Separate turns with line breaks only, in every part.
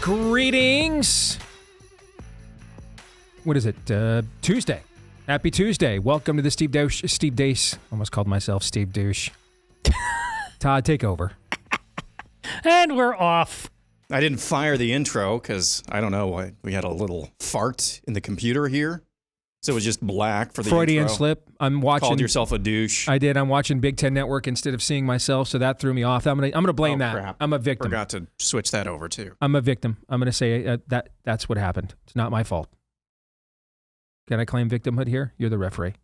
Greetings. What is it? Tuesday. Happy Tuesday. Welcome to the Steve Deace. Almost called myself Steve Douche. Todd, take over.
And we're off.
I didn't fire the intro because, I don't know, we had a little fart in the computer here. So it was just black for the
Freudian
intro.
slip. I'm watching.
Called yourself a douche.
I did. I'm watching Big Ten Network instead of seeing myself, so that threw me off. I'm gonna blame that.
Crap.
I'm a victim.
Forgot to switch that over too.
I'm a victim. I'm gonna say that's what happened. It's not my fault. Can I claim victimhood here? You're the referee.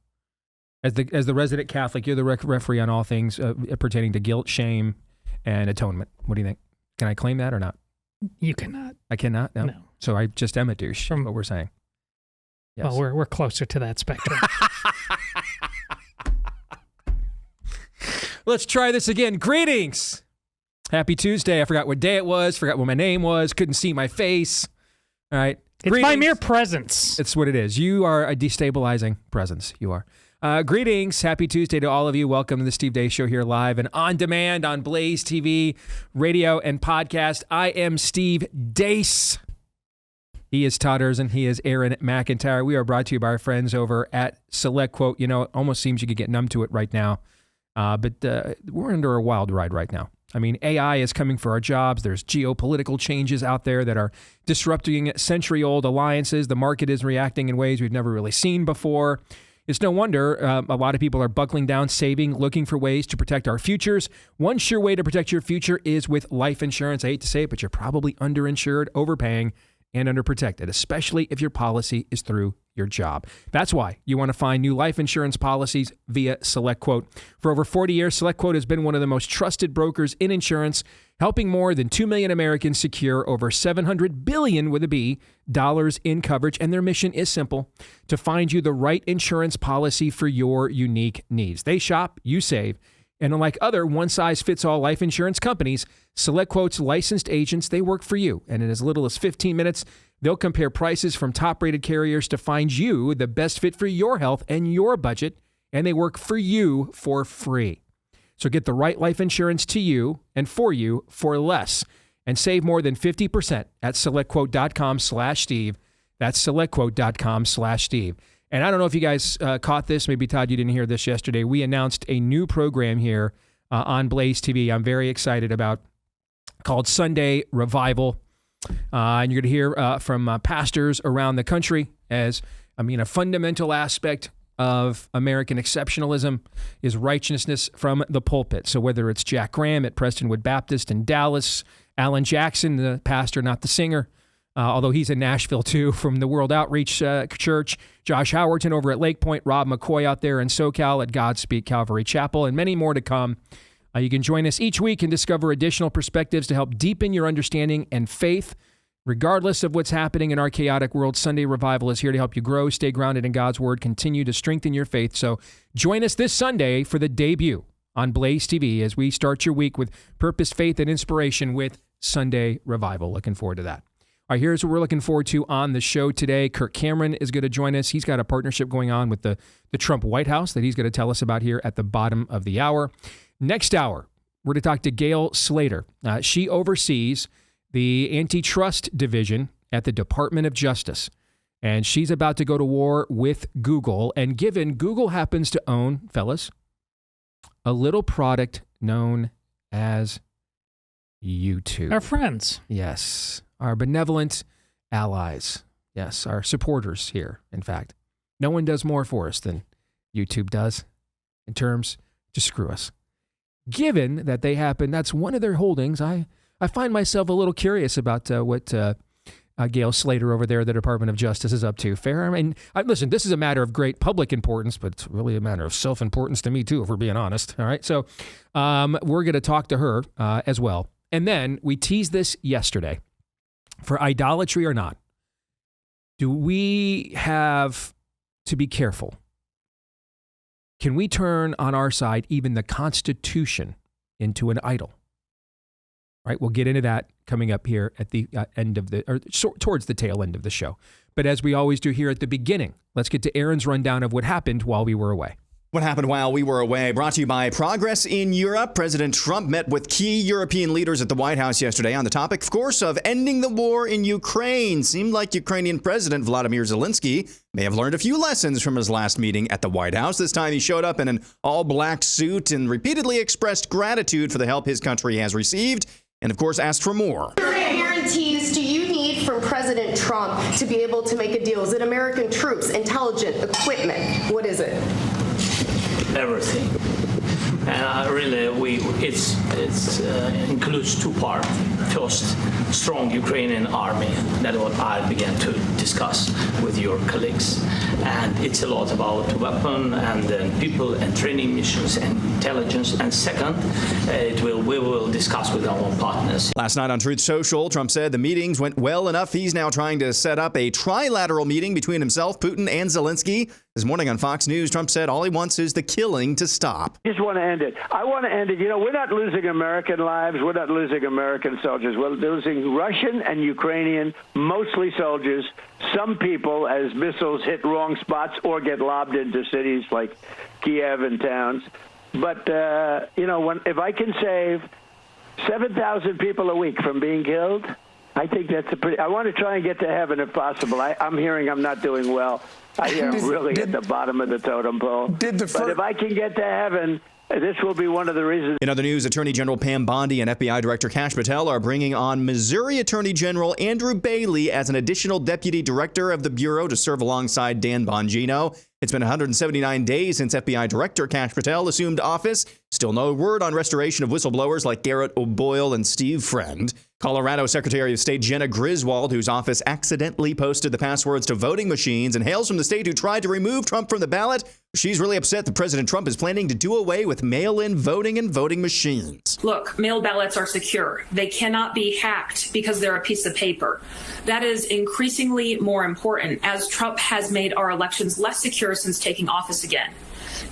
As the resident Catholic, you're the referee on all things pertaining to guilt, shame, and atonement. What do you think? Can I claim that or not?
You cannot.
I cannot? No. So I just am a douche,
From
what we're saying. Yes.
Well, we're closer to that spectrum.
Let's try this again. Greetings. Happy Tuesday. I forgot what day it was. Forgot what my name was. Couldn't see my face. All right.
It's my mere presence.
It's what it is. You are a destabilizing presence. You are. Greetings. Happy Tuesday to all of you. Welcome to the Steve Deace Show here live and on demand on Blaze TV, radio, and podcast. I am Steve Deace. He is Todd Erzin. He is Aaron McIntyre. We are brought to you by our friends over at Select Quote. You know, it almost seems you could get numb to it right now. But we're under a wild ride right now. I mean, AI is coming for our jobs. There's geopolitical changes out there that are disrupting century-old alliances. The market is reacting in ways we've never really seen before. It's no wonder a lot of people are buckling down, saving, looking for ways to protect our futures. One sure way to protect your future is with life insurance. I hate to say it, but you're probably underinsured, overpaying, and underprotected, especially if your policy is through your job. That's why you want to find new life insurance policies via SelectQuote. For over 40 years, SelectQuote has been one of the most trusted brokers in insurance, helping more than 2 million Americans secure over $700 billion with a B dollars in coverage. And their mission is simple: to find you the right insurance policy for your unique needs. They shop, you save. And unlike other one-size-fits-all life insurance companies, SelectQuote's licensed agents, they work for you. And in as little as 15 minutes, they'll compare prices from top-rated carriers to find you the best fit for your health and your budget. And they work for you for free. So get the right life insurance to you and for you for less. And save more than 50% at SelectQuote.com/Steve. That's SelectQuote.com/Steve. And I don't know if you guys caught this. Maybe, Todd, you didn't hear this yesterday. We announced a new program here on Blaze TV I'm very excited about, called Sunday Revival. And you're going to hear from pastors around the country a fundamental aspect of American exceptionalism is righteousness from the pulpit. So whether it's Jack Graham at Prestonwood Baptist in Dallas, Alan Jackson, the pastor, not the singer, although he's in Nashville too, from the World Outreach Church, Josh Howerton over at Lake Point, Rob McCoy out there in SoCal at Godspeak Calvary Chapel, and many more to come. You can join us each week and discover additional perspectives to help deepen your understanding and faith. Regardless of what's happening in our chaotic world, Sunday Revival is here to help you grow, stay grounded in God's Word, continue to strengthen your faith. So join us this Sunday for the debut on Blaze TV as we start your week with purpose, faith, and inspiration with Sunday Revival. Looking forward to that. All right, here's what we're looking forward to on the show today. Kirk Cameron is going to join us. He's got a partnership going on with the Trump White House that he's going to tell us about here at the bottom of the hour. Next hour, we're going to talk to Gail Slater. She oversees the Antitrust Division at the Department of Justice. And she's about to go to war with Google. And given Google happens to own, fellas, a little product known as YouTube.
Our friends.
Yes. Our benevolent allies. Yes, our supporters here, in fact. No one does more for us than YouTube does in terms to screw us. Given that they happen, that's one of their holdings, I find myself a little curious about what Gail Slater over there at the Department of Justice is up to. Fair? I mean, listen, this is a matter of great public importance, but it's really a matter of self-importance to me, too, if we're being honest. All right, so we're going to talk to her as well. And then we teased this yesterday. For idolatry or not, do we have to be careful? Can we turn on our side even the Constitution into an idol? All right, we'll get into that coming up here at the end of towards the tail end of the show. But as we always do here at the beginning, let's get to Aaron's rundown of what happened while we were away.
What happened while we were away? Brought to you by Progress in Europe. President Trump met with key European leaders at the White House yesterday on the topic, of course, of ending the war in Ukraine. Seemed like Ukrainian President Vladimir Zelensky may have learned a few lessons from his last meeting at the White House. This time he showed up in an all-black suit and repeatedly expressed gratitude for the help his country has received and, of course, asked for more.
What guarantees do you need from President Trump to be able to make a deal? Is it American troops, intelligence, equipment? What is it?
Everything, and it includes two parts. First, strong Ukrainian army. That's what I began to discuss with your colleagues, and it's a lot about weapon and then people and training missions and intelligence. And second, we will discuss with our partners.
Last night on Truth Social, Trump said the meetings went well enough. He's now trying to set up a trilateral meeting between himself, Putin, and Zelensky. This morning on Fox News, Trump said all he wants is the killing to stop.
Just want to end it. I want to end it. You know, we're not losing American lives. We're not losing American soldiers. We're losing Russian and Ukrainian, mostly soldiers. Some people, as missiles hit wrong spots or get lobbed into cities like Kiev and towns. But, if I can save 7,000 people a week from being killed, I think that's I want to try and get to heaven if possible. I'm hearing I'm not doing well. I am really at the bottom of the totem pole. But if I can get to heaven, this will be one of the reasons.
In other news, Attorney General Pam Bondi and FBI Director Kash Patel are bringing on Missouri Attorney General Andrew Bailey as an additional deputy director of the Bureau to serve alongside Dan Bongino. It's been 179 days since FBI Director Kash Patel assumed office. Still no word on restoration of whistleblowers like Garrett O'Boyle and Steve Friend. Colorado Secretary of State Jenna Griswold, whose office accidentally posted the passwords to voting machines and hails from the state who tried to remove Trump from the ballot. She's really upset that President Trump is planning to do away with mail-in voting and voting machines.
Look, mail ballots are secure. They cannot be hacked because they're a piece of paper. That is increasingly more important as Trump has made our elections less secure since taking office again.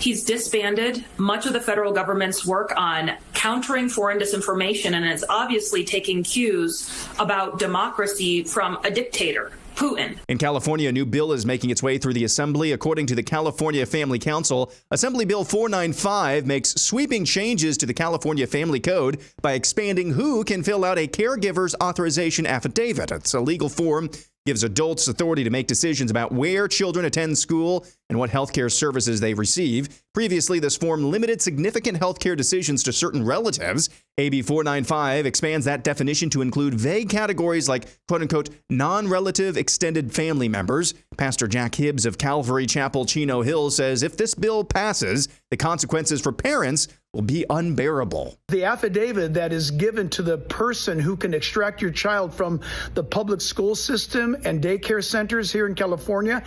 He's disbanded much of the federal government's work on countering foreign disinformation and is obviously taking cues about democracy from a dictator, Putin.
In California, a new bill is making its way through the Assembly. According to the California Family Council, Assembly Bill 495 makes sweeping changes to the California Family Code by expanding who can fill out a caregiver's authorization affidavit. It's a legal form. Gives adults authority to make decisions about where children attend school and what health care services they receive. Previously, this form limited significant health care decisions to certain relatives. AB 495 expands that definition to include vague categories like, quote-unquote, non-relative extended family members. Pastor Jack Hibbs of Calvary Chapel, Chino Hills, says if this bill passes, the consequences for parents will be unbearable.
The affidavit that is given to the person who can extract your child from the public school system and daycare centers here in California,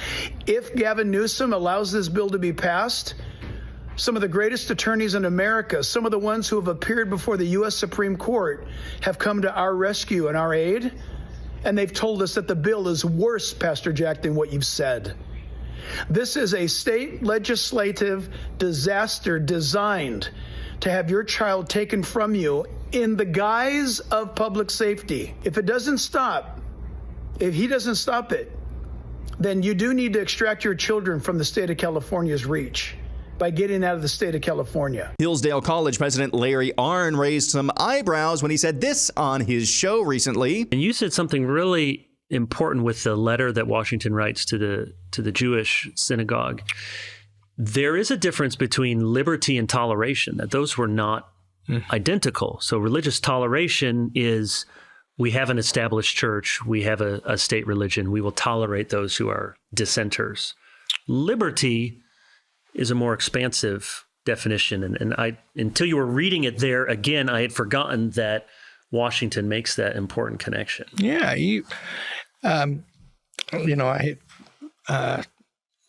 if Gavin Newsom allows this bill to be passed, some of the greatest attorneys in America, some of the ones who have appeared before the U.S. Supreme Court, have come to our rescue and our aid, and they've told us that the bill is worse, Pastor Jack, than what you've said. This is a state legislative disaster designed to have your child taken from you in the guise of public safety. If it doesn't stop, if he doesn't stop it, then you do need to extract your children from the state of California's reach by getting out of the state of California.
Hillsdale College President Larry Arnn raised some eyebrows when he said this on his show recently.
And you said something really important with the letter that Washington writes to the Jewish synagogue. There is a difference between liberty and toleration, that those were not identical. So religious toleration is we have an established church, we have a state religion, we will tolerate those who are dissenters. Liberty is a more expansive definition. And I, until you were reading it there again, I had forgotten that Washington makes that important connection.
Yeah,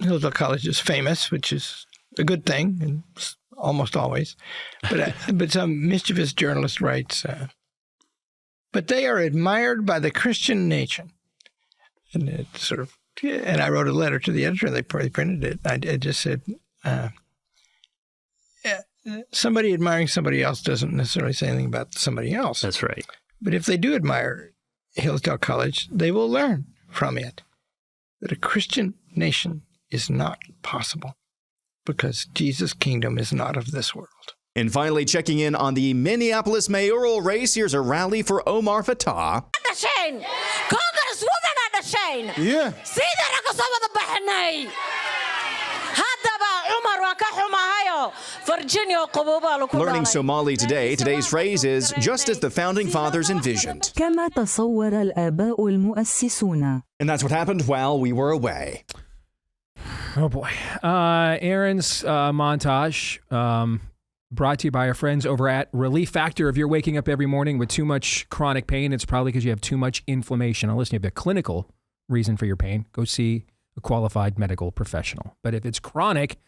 Hillsdale College is famous, which is a good thing, and almost always. But some mischievous journalist writes, but they are admired by the Christian nation. And it sort of, and I wrote a letter to the editor, and they probably printed it. I just said, somebody admiring somebody else doesn't necessarily say anything about somebody else.
That's right.
But if they do admire Hillsdale College, they will learn from it that a Christian nation is not possible. because Jesus' kingdom is not of this world.
And finally, checking in on the Minneapolis mayoral race, here's a rally for Omar Fattah.
Congresswoman at the Shane.
Yeah. Learning Somali today. Today's phrase is just as the founding fathers envisioned.
كما تصور الآباء المؤسسون.
And that's what happened while we were away.
Oh boy. Arnn's montage, brought to you by our friends over at Relief Factor. If you're waking up every morning with too much chronic pain, it's probably because you have too much inflammation. Unless you have a clinical reason for your pain, go see a qualified medical professional. But if it's chronic,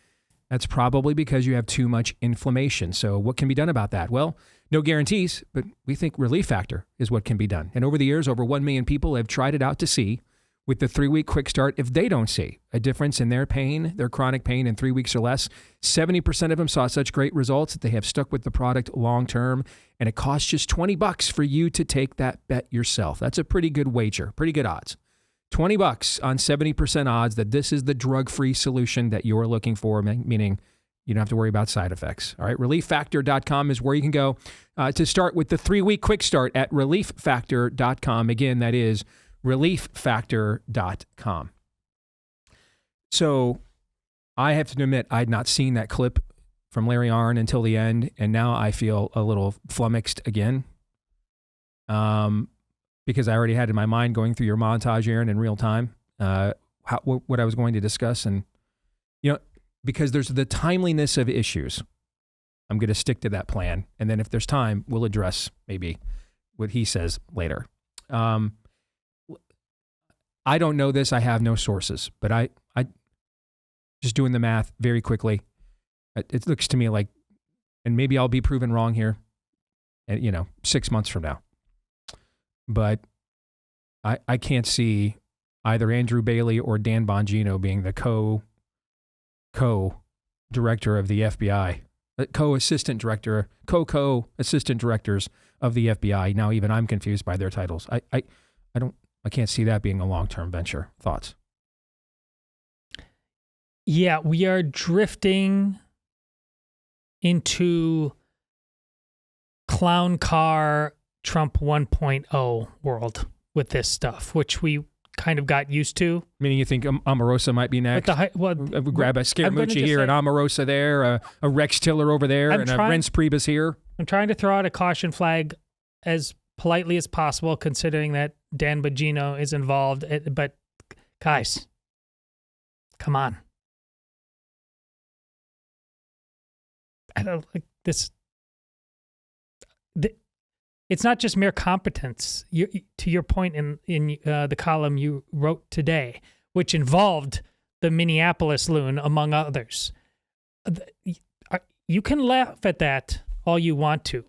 that's probably because you have too much inflammation. So what can be done about that? Well, no guarantees, but we think Relief Factor is what can be done. And over the years, over 1 million people have tried it out to see, with the 3-week quick start, if they don't see a difference in their pain, their chronic pain in 3 weeks or less, 70% of them saw such great results that they have stuck with the product long term. And it costs just $20 for you to take that bet yourself. That's a pretty good wager, pretty good odds. $20 on 70% odds that this is the drug-free solution that you're looking for, meaning you don't have to worry about side effects. All right, relieffactor.com is where you can go to start with the 3-week quick start at relieffactor.com. Again, that is relieffactor.com. So I have to admit, I had not seen that clip from Larry Arnn until the end, and now I feel a little flummoxed again. Because I already had in my mind going through your montage, Arnn, in real time, what I was going to discuss. And, because there's the timeliness of issues, I'm going to stick to that plan. And then if there's time, we'll address maybe what he says later. I don't know this. I have no sources, but I just doing the math very quickly. It looks to me like, and maybe I'll be proven wrong here, 6 months from now. But I can't see either Andrew Bailey or Dan Bongino being the co-director of the FBI, co-assistant directors of the FBI. Now even I'm confused by their titles. I can't see that being a long-term venture. Thoughts?
Yeah, we are drifting into clown car Trump 1.0 world with this stuff, which we kind of got used to.
Meaning you think Omarosa might be next? Grab a Scaramucci here, an Omarosa there, a Rex Tiller over there, and a Reince Priebus here.
I'm trying to throw out a caution flag as politely as possible, considering that Dan Bongino is involved. But guys, come on. I don't like this. It's not just mere competence. To your point in the column you wrote today, which involved the Minneapolis loon, among others. You can laugh at that all you want to,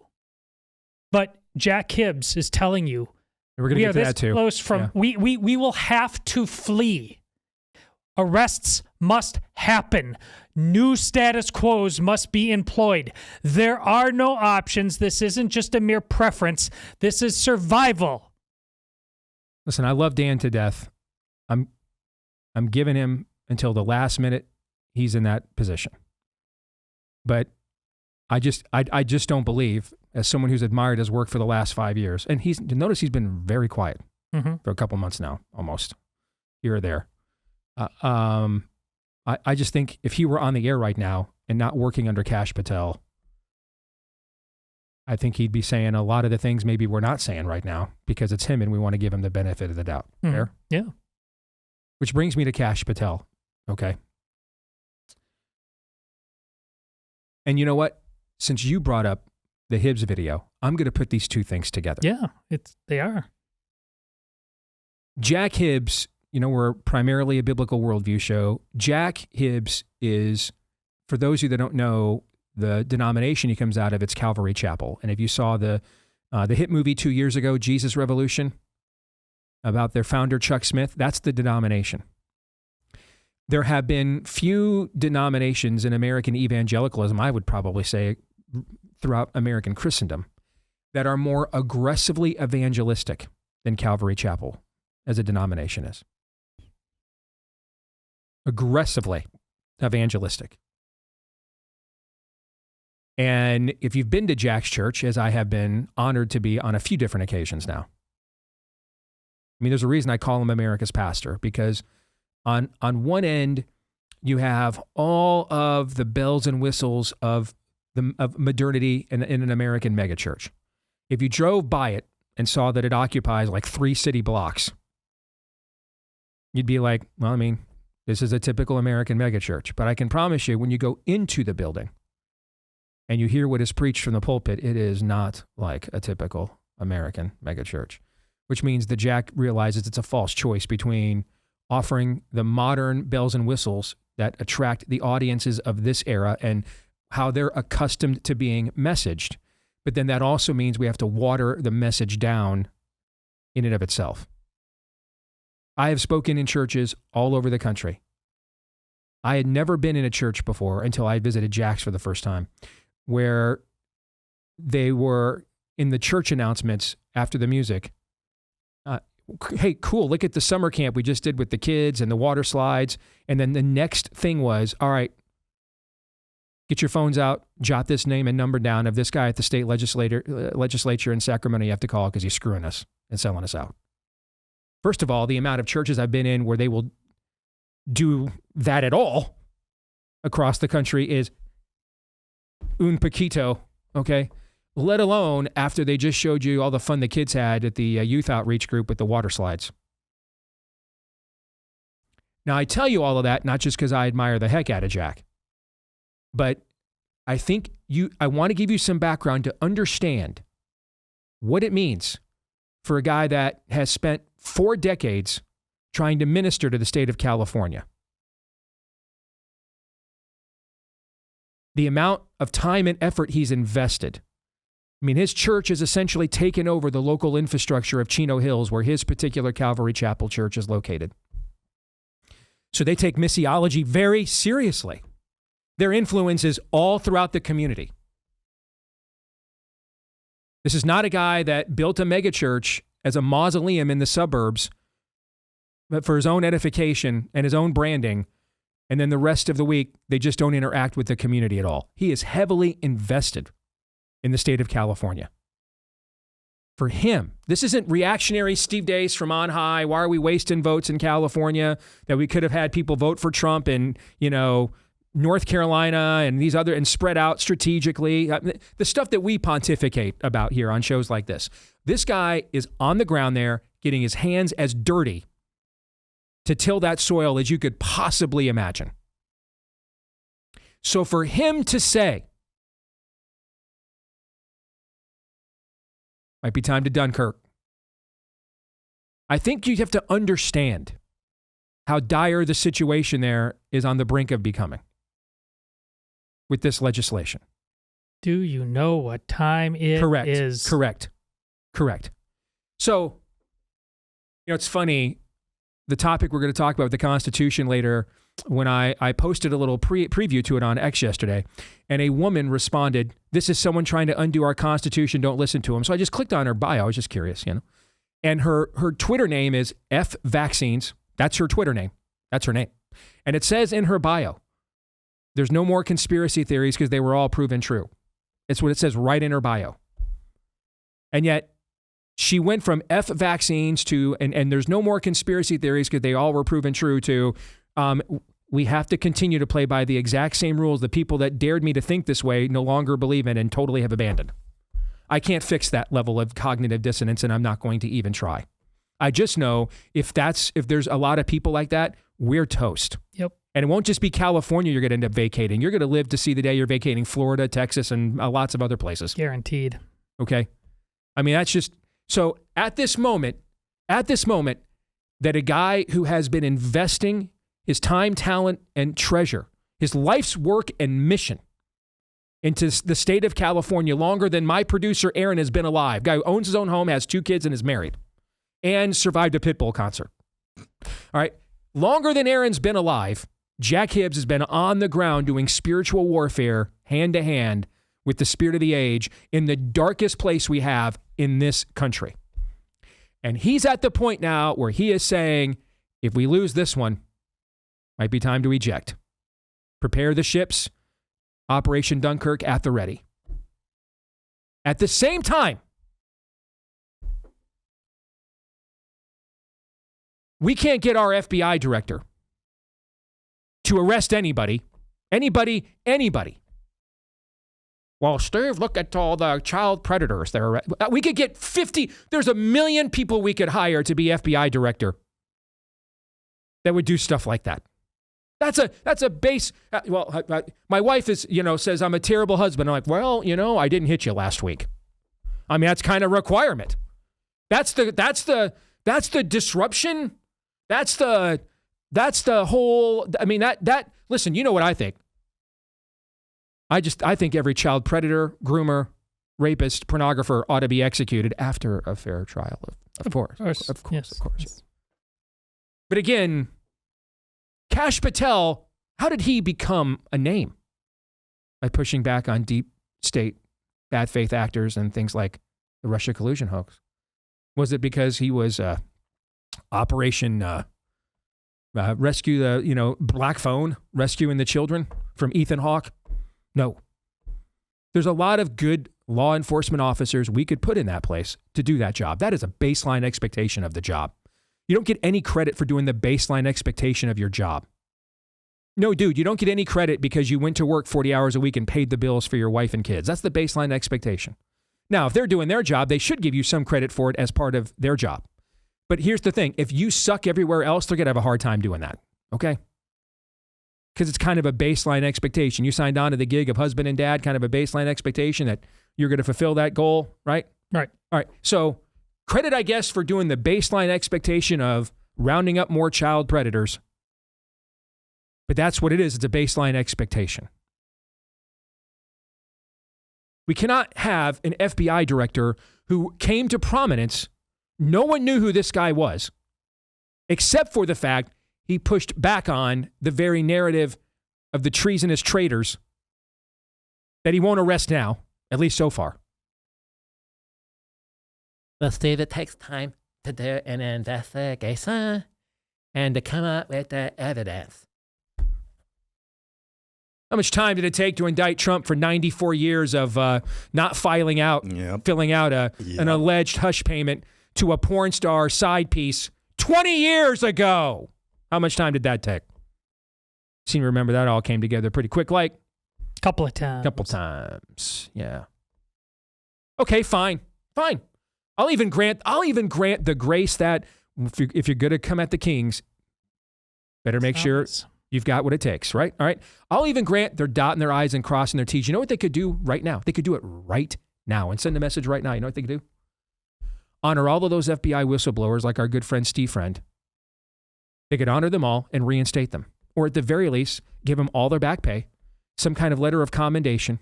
but Jack Hibbs is telling you
we're going to get to that too.
Close from we will have to flee. Arrests must happen. New status quos must be employed. There are no options. This isn't just a mere preference. This is survival.
Listen, I love Dan to death. I'm giving him until the last minute he's in that position. But I just don't believe, as someone who's admired his work for the last 5 years, and notice he's been very quiet for a couple months now, almost here or there. I just think if he were on the air right now and not working under Kash Patel, I think he'd be saying a lot of the things maybe we're not saying right now because it's him and we want to give him the benefit of the doubt. Fair?
Yeah.
Which brings me to Kash Patel. Okay. And you know what? Since you brought up the Hibbs video, I'm going to put these two things together.
Yeah, they are.
Jack Hibbs, we're primarily a biblical worldview show. Jack Hibbs is, for those of you that don't know, the denomination he comes out of, it's Calvary Chapel. And if you saw the hit movie 2 years ago, Jesus Revolution, about their founder, Chuck Smith, that's the denomination. There have been few denominations in American evangelicalism, I would probably say, throughout American Christendom, that are more aggressively evangelistic than Calvary Chapel as a denomination is. Aggressively evangelistic. And if you've been to Jack's church, as I have been honored to be on a few different occasions now, I mean, there's a reason I call him America's pastor, because on one end, you have all of the bells and whistles of modernity in an American megachurch. If you drove by it and saw that it occupies like 3 city blocks, you'd be like, well, I mean, this is a typical American megachurch. But I can promise you, when you go into the building and you hear what is preached from the pulpit, it is not like a typical American megachurch, which means that Jack realizes it's a false choice between offering the modern bells and whistles that attract the audiences of this era and how they're accustomed to being messaged. But then that also means we have to water the message down in and of itself. I have spoken in churches all over the country. I had never been in a church before until I visited Jack's for the first time, where they were in the church announcements after the music. Hey, cool, look at the summer camp we just did with the kids and the water slides. And then the next thing was, all right, get your phones out, jot this name and number down of this guy at the state legislature in Sacramento you have to call because he's screwing us and selling us out. First of all, the amount of churches I've been in where they will do that at all across the country is un poquito, okay? Let alone after they just showed you all the fun the kids had at the youth outreach group with the water slides. Now, I tell you all of that not just because I admire the heck out of Jack, but I think I want to give you some background to understand what it means for a guy that has spent 4 decades trying to minister to the state of California. The amount of time and effort he's invested. I mean, his church has essentially taken over the local infrastructure of Chino Hills, where his particular Calvary Chapel church is located. So they take missiology very seriously. Their influence is all throughout the community. This is not a guy that built a megachurch as a mausoleum in the suburbs, but for his own edification and his own branding, and then the rest of the week, they just don't interact with the community at all. He is heavily invested in the state of California. For him, this isn't reactionary Steve Deace from on high. Why are we wasting votes in California that we could have had people vote for Trump in, North Carolina and these other, and spread out strategically. The stuff that we pontificate about here on shows like this. This guy is on the ground there getting his hands as dirty to till that soil as you could possibly imagine. So for him to say, might be time to Dunkirk, I think you have to understand how dire the situation there is on the brink of becoming with this legislation.
Do you know what time it is?
Correct. So, it's funny, the topic we're going to talk about with the Constitution later, when I posted a little preview to it on X yesterday, and a woman responded, "This is someone trying to undo our Constitution, don't listen to him." So I just clicked on her bio, I was just curious, And her Twitter name is F Vaccines. That's her Twitter name. That's her name. And it says in her bio, there's no more conspiracy theories because they were all proven true. It's what it says right in her bio. And yet she went from F Vaccines to, and there's no more conspiracy theories because they all were proven true, to we have to continue to play by the exact same rules the people that dared me to think this way no longer believe in and totally have abandoned. I can't fix that level of cognitive dissonance, and I'm not going to even try. I just know if there's a lot of people like that, we're toast.
Yep.
And it won't just be California you're going to end up vacating. You're going to live to see the day you're vacating Florida, Texas, and lots of other places.
Guaranteed.
Okay? I mean, that's just... So at this moment, that a guy who has been investing his time, talent, and treasure, his life's work and mission into the state of California longer than my producer Arnn has been alive, guy who owns his own home, has 2 kids, and is married, and survived a Pitbull concert. All right? Longer than Arnn's been alive, Jack Hibbs has been on the ground doing spiritual warfare hand to hand with the spirit of the age in the darkest place we have in this country. And he's at the point now where he is saying, if we lose this one, might be time to eject. Prepare the ships. Operation Dunkirk at the ready. At the same time, we can't get our FBI director to arrest anybody. Well, Steve, look at all the child predators there. We could get 50. There's 1 million people we could hire to be FBI director that would do stuff like that. That's a base. My wife says I'm a terrible husband. I'm like, well, I didn't hit you last week. I mean, that's kind of a requirement. That's the disruption. That's the whole. I mean, that. Listen, you know what I think. I think every child predator, groomer, rapist, pornographer ought to be executed after a fair trial. Of course. Yes. But again, Kash Patel, how did he become a name? By pushing back on deep state, bad faith actors and things like the Russia collusion hoax. Was it because he was Operation Rescue the Black Phone, rescuing the children from Ethan Hawke? No. There's a lot of good law enforcement officers we could put in that place to do that job. That is a baseline expectation of the job. You don't get any credit for doing the baseline expectation of your job. No, dude, you don't get any credit because you went to work 40 hours a week and paid the bills for your wife and kids. That's the baseline expectation. Now, if they're doing their job, they should give you some credit for it as part of their job. But here's the thing. If you suck everywhere else, they're going to have a hard time doing that. Okay? Because it's kind of a baseline expectation. You signed on to the gig of husband and dad, kind of a baseline expectation that you're going to fulfill that goal, right?
Right.
All right. So credit, I guess, for doing the baseline expectation of rounding up more child predators. But that's what it is. It's a baseline expectation. We cannot have an FBI director who came to prominence. No one knew who this guy was, except for the fact he pushed back on the very narrative of the treasonous traitors that he won't arrest now, at least so far.
Well, Steve, it takes time to do an investigation and to come up with the evidence.
How much time did it take to indict Trump for 94 years of not filling out an alleged hush payment to a porn star side piece 20 years ago? How much time did that take? Seem to remember that all came together pretty quick, like?
Couple of times.
Yeah. Okay, fine. I'll even grant the grace that if you're going to come at the Kings, better make sure you've got what it takes, right? All right. I'll even grant they're dotting their I's and crossing their T's. You know what they could do right now? They could do it right now and send a message right now. You know what they could do? Honor all of those FBI whistleblowers like our good friend Steve Friend. They could honor them all and reinstate them. Or at the very least, give them all their back pay, some kind of letter of commendation,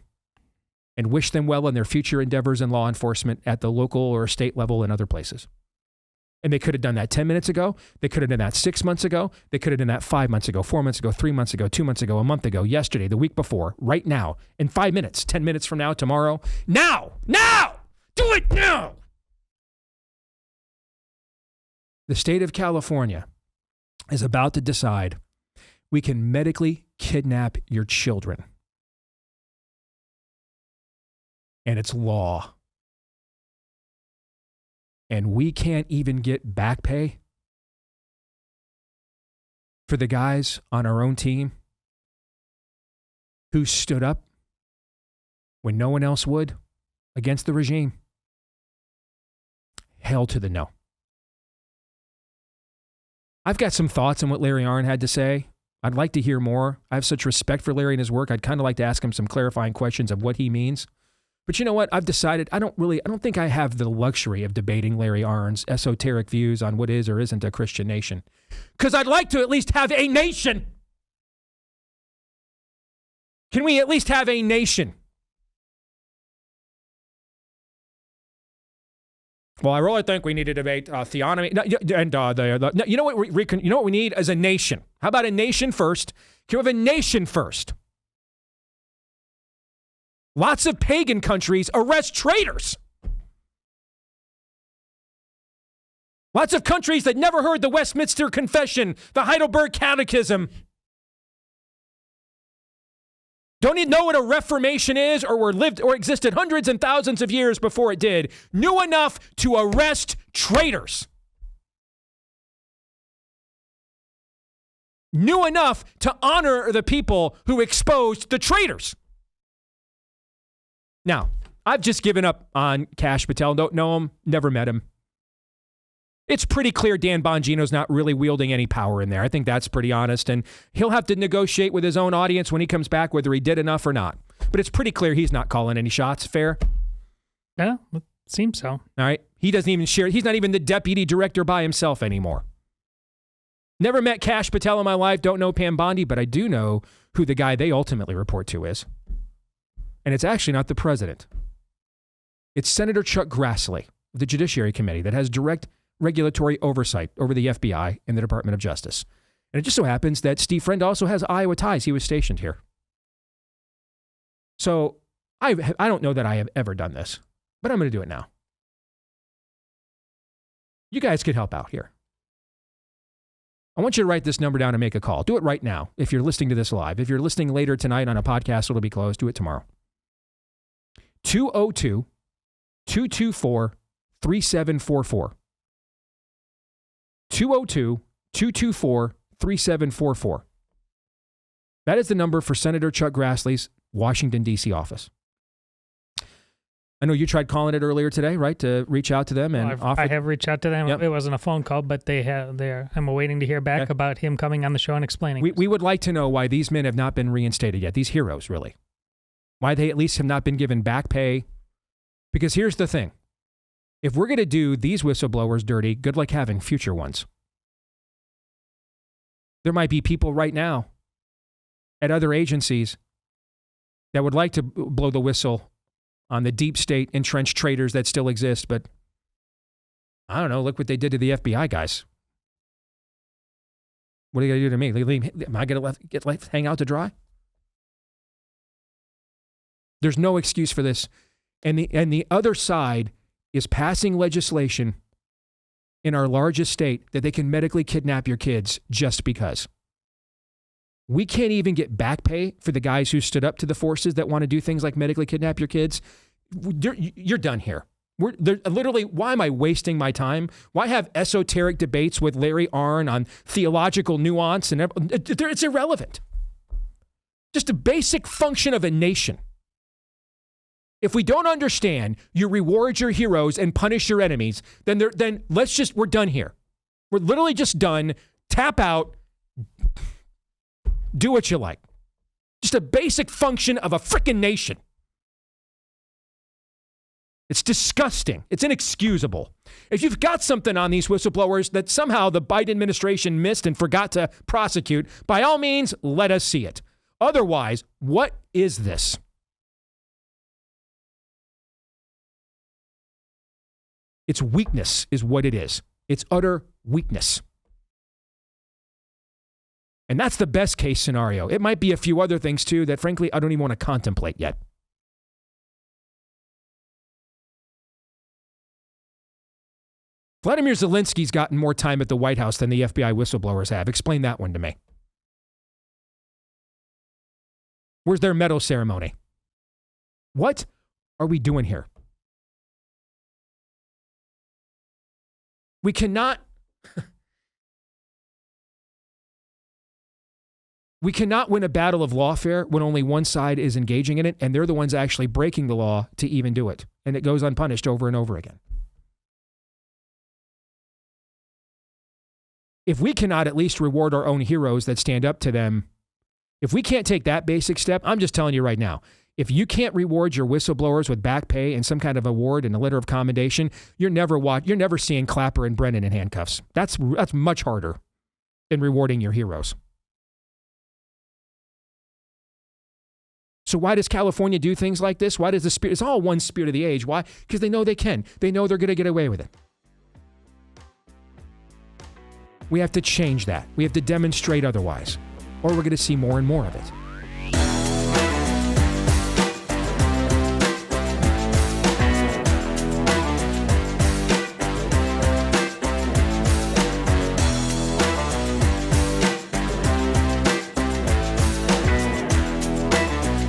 and wish them well in their future endeavors in law enforcement at the local or state level and other places. And they could have done that 10 minutes ago. They could have done that 6 months ago. They could have done that 5 months ago, 4 months ago, 3 months ago, 2 months ago, a month ago, yesterday, the week before, right now, in 5 minutes, 10 minutes from now, tomorrow. Now! Do it now! The state of California is about to decide we can medically kidnap your children. And it's law. And we can't even get back pay for the guys on our own team who stood up when no one else would against the regime. Hell to the no. I've got some thoughts on what Larry Arnn had to say. I'd like to hear more. I have such respect for Larry and his work. I'd kind of like to ask him some clarifying questions of what he means. But you know what? I've decided I don't think I have the luxury of debating Larry Arnn's esoteric views on what is or isn't a Christian nation. Because I'd like to at least have a nation. Can we at least have a nation? Well, I really think we need to debate theonomy. You know what we need as a nation? How about a nation first? Can we have a nation first? Lots of pagan countries arrest traitors. Lots of countries that never heard the Westminster Confession, the Heidelberg Catechism, don't even know what a reformation is or existed hundreds and thousands of years before it did, knew enough to arrest traitors. Knew enough to honor the people who exposed the traitors. Now, I've just given up on Kash Patel. Don't know him, never met him. It's pretty clear Dan Bongino's not really wielding any power in there. I think that's pretty honest, and he'll have to negotiate with his own audience when he comes back whether he did enough or not. But it's pretty clear he's not calling any shots. Fair?
Yeah, it seems so.
All right. He doesn't even share. He's not even the deputy director by himself anymore. Never met Kash Patel in my life. Don't know Pam Bondi, but I do know who the guy they ultimately report to is. And it's actually not the president. It's Senator Chuck Grassley, the Judiciary Committee, that has direct regulatory oversight over the FBI and the Department of Justice. And it just so happens that Steve Friend also has Iowa ties. He was stationed here. So I don't know that I have ever done this, but I'm going to do it now. You guys could help out here. I want you to write this number down and make a call. Do it right now if you're listening to this live. If you're listening later tonight on a podcast, it'll be closed. Do it tomorrow. 202-224-3744. 202-224-3744. That is the number for Senator Chuck Grassley's Washington, D.C. office. I know you tried calling it earlier today, right, to reach out to them and offer.
I have reached out to them.
Yep.
It wasn't a phone call, but I'm awaiting to hear back about him coming on the show and explaining.
We would like to know why these men have not been reinstated yet, these heroes, really. Why they at least have not been given back pay. Because here's the thing. If we're going to do these whistleblowers dirty, good luck having future ones. There might be people right now at other agencies that would like to blow the whistle on the deep state entrenched traitors that still exist, but I don't know, look what they did to the FBI guys. What are you going to do to me? Am I going to get left hang out to dry? There's no excuse for this. And the other side is passing legislation in our largest state that they can medically kidnap your kids just because. We can't even get back pay for the guys who stood up to the forces that want to do things like medically kidnap your kids. You're done here. Literally, why am I wasting my time? Why have esoteric debates with Larry Arnn on theological nuance? And it's irrelevant. Just a basic function of a nation. If we don't understand you reward your heroes and punish your enemies, then we're done here. We're literally just done. Tap out. Do what you like. Just a basic function of a frickin' nation. It's disgusting. It's inexcusable. If you've got something on these whistleblowers that somehow the Biden administration missed and forgot to prosecute, by all means, let us see it. Otherwise, what is this? It's weakness is what it is. It's utter weakness. And that's the best case scenario. It might be a few other things too that frankly I don't even want to contemplate yet. Vladimir Zelensky's gotten more time at the White House than the FBI whistleblowers have. Explain that one to me. Where's their medal ceremony? What are we doing here? We cannot win a battle of lawfare when only one side is engaging in it, and they're the ones actually breaking the law to even do it. And it goes unpunished over and over again. If we cannot at least reward our own heroes that stand up to them, if we can't take that basic step, I'm just telling you right now, if you can't reward your whistleblowers with back pay and some kind of award and a letter of commendation, you're never seeing Clapper and Brennan in handcuffs. That's much harder than rewarding your heroes. So why does California do things like this? Why does the spirit? It's all one spirit of the age. Why? Because they know they can. They know they're going to get away with it. We have to change that. We have to demonstrate otherwise, or we're going to see more and more of it.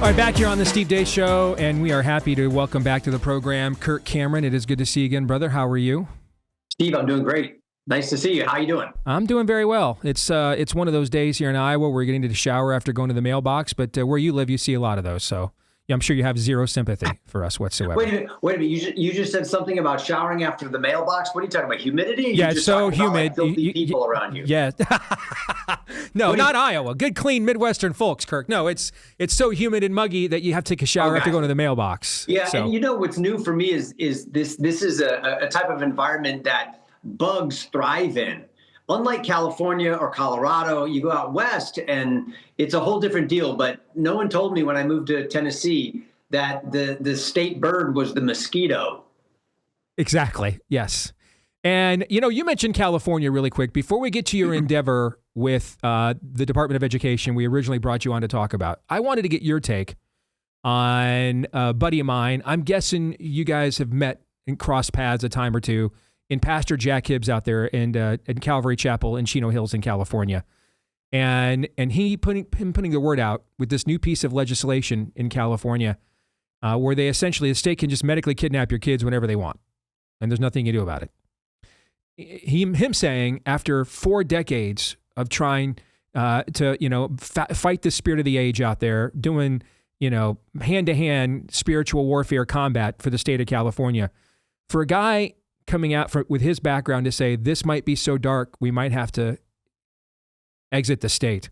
All right, back here on the Steve Deace Show, and we are happy to welcome back to the program Kirk Cameron. It is good to see you again, brother. How are you?
Steve, I'm doing great. Nice to see you. How you doing?
I'm doing very well. It's one of those days here in Iowa where we're getting to the shower after going to the mailbox, but where you live, you see a lot of those. So yeah, I'm sure you have zero sympathy for us whatsoever.
Wait a minute. You just said something about showering after the mailbox. What are you talking about? Humidity?
Yeah, it's so humid.
Like filthy people around you.
Yeah. No, not Iowa. Good, clean Midwestern folks, Kirk. No, it's so humid and muggy that you have to take a shower after going to the mailbox.
Yeah,
so.
And you know what's new for me is this is a type of environment that bugs thrive in. Unlike California or Colorado, you go out west and it's a whole different deal. But no one told me when I moved to Tennessee that the state bird was the mosquito.
Exactly. Yes. And, you mentioned California really quick. Before we get to your endeavor with the Department of Education we originally brought you on to talk about, I wanted to get your take on a buddy of mine. I'm guessing you guys have met and crossed paths a time or two in Pastor Jack Hibbs out there in Calvary Chapel in Chino Hills in California. And he putting the word out with this new piece of legislation in California where they essentially, the state can just medically kidnap your kids whenever they want. And there's nothing you can do about it. Him saying after 4 decades of trying to, fight the spirit of the age out there, doing, hand-to-hand spiritual warfare combat for the state of California, for a guy coming out with his background to say this might be so dark we might have to exit the state.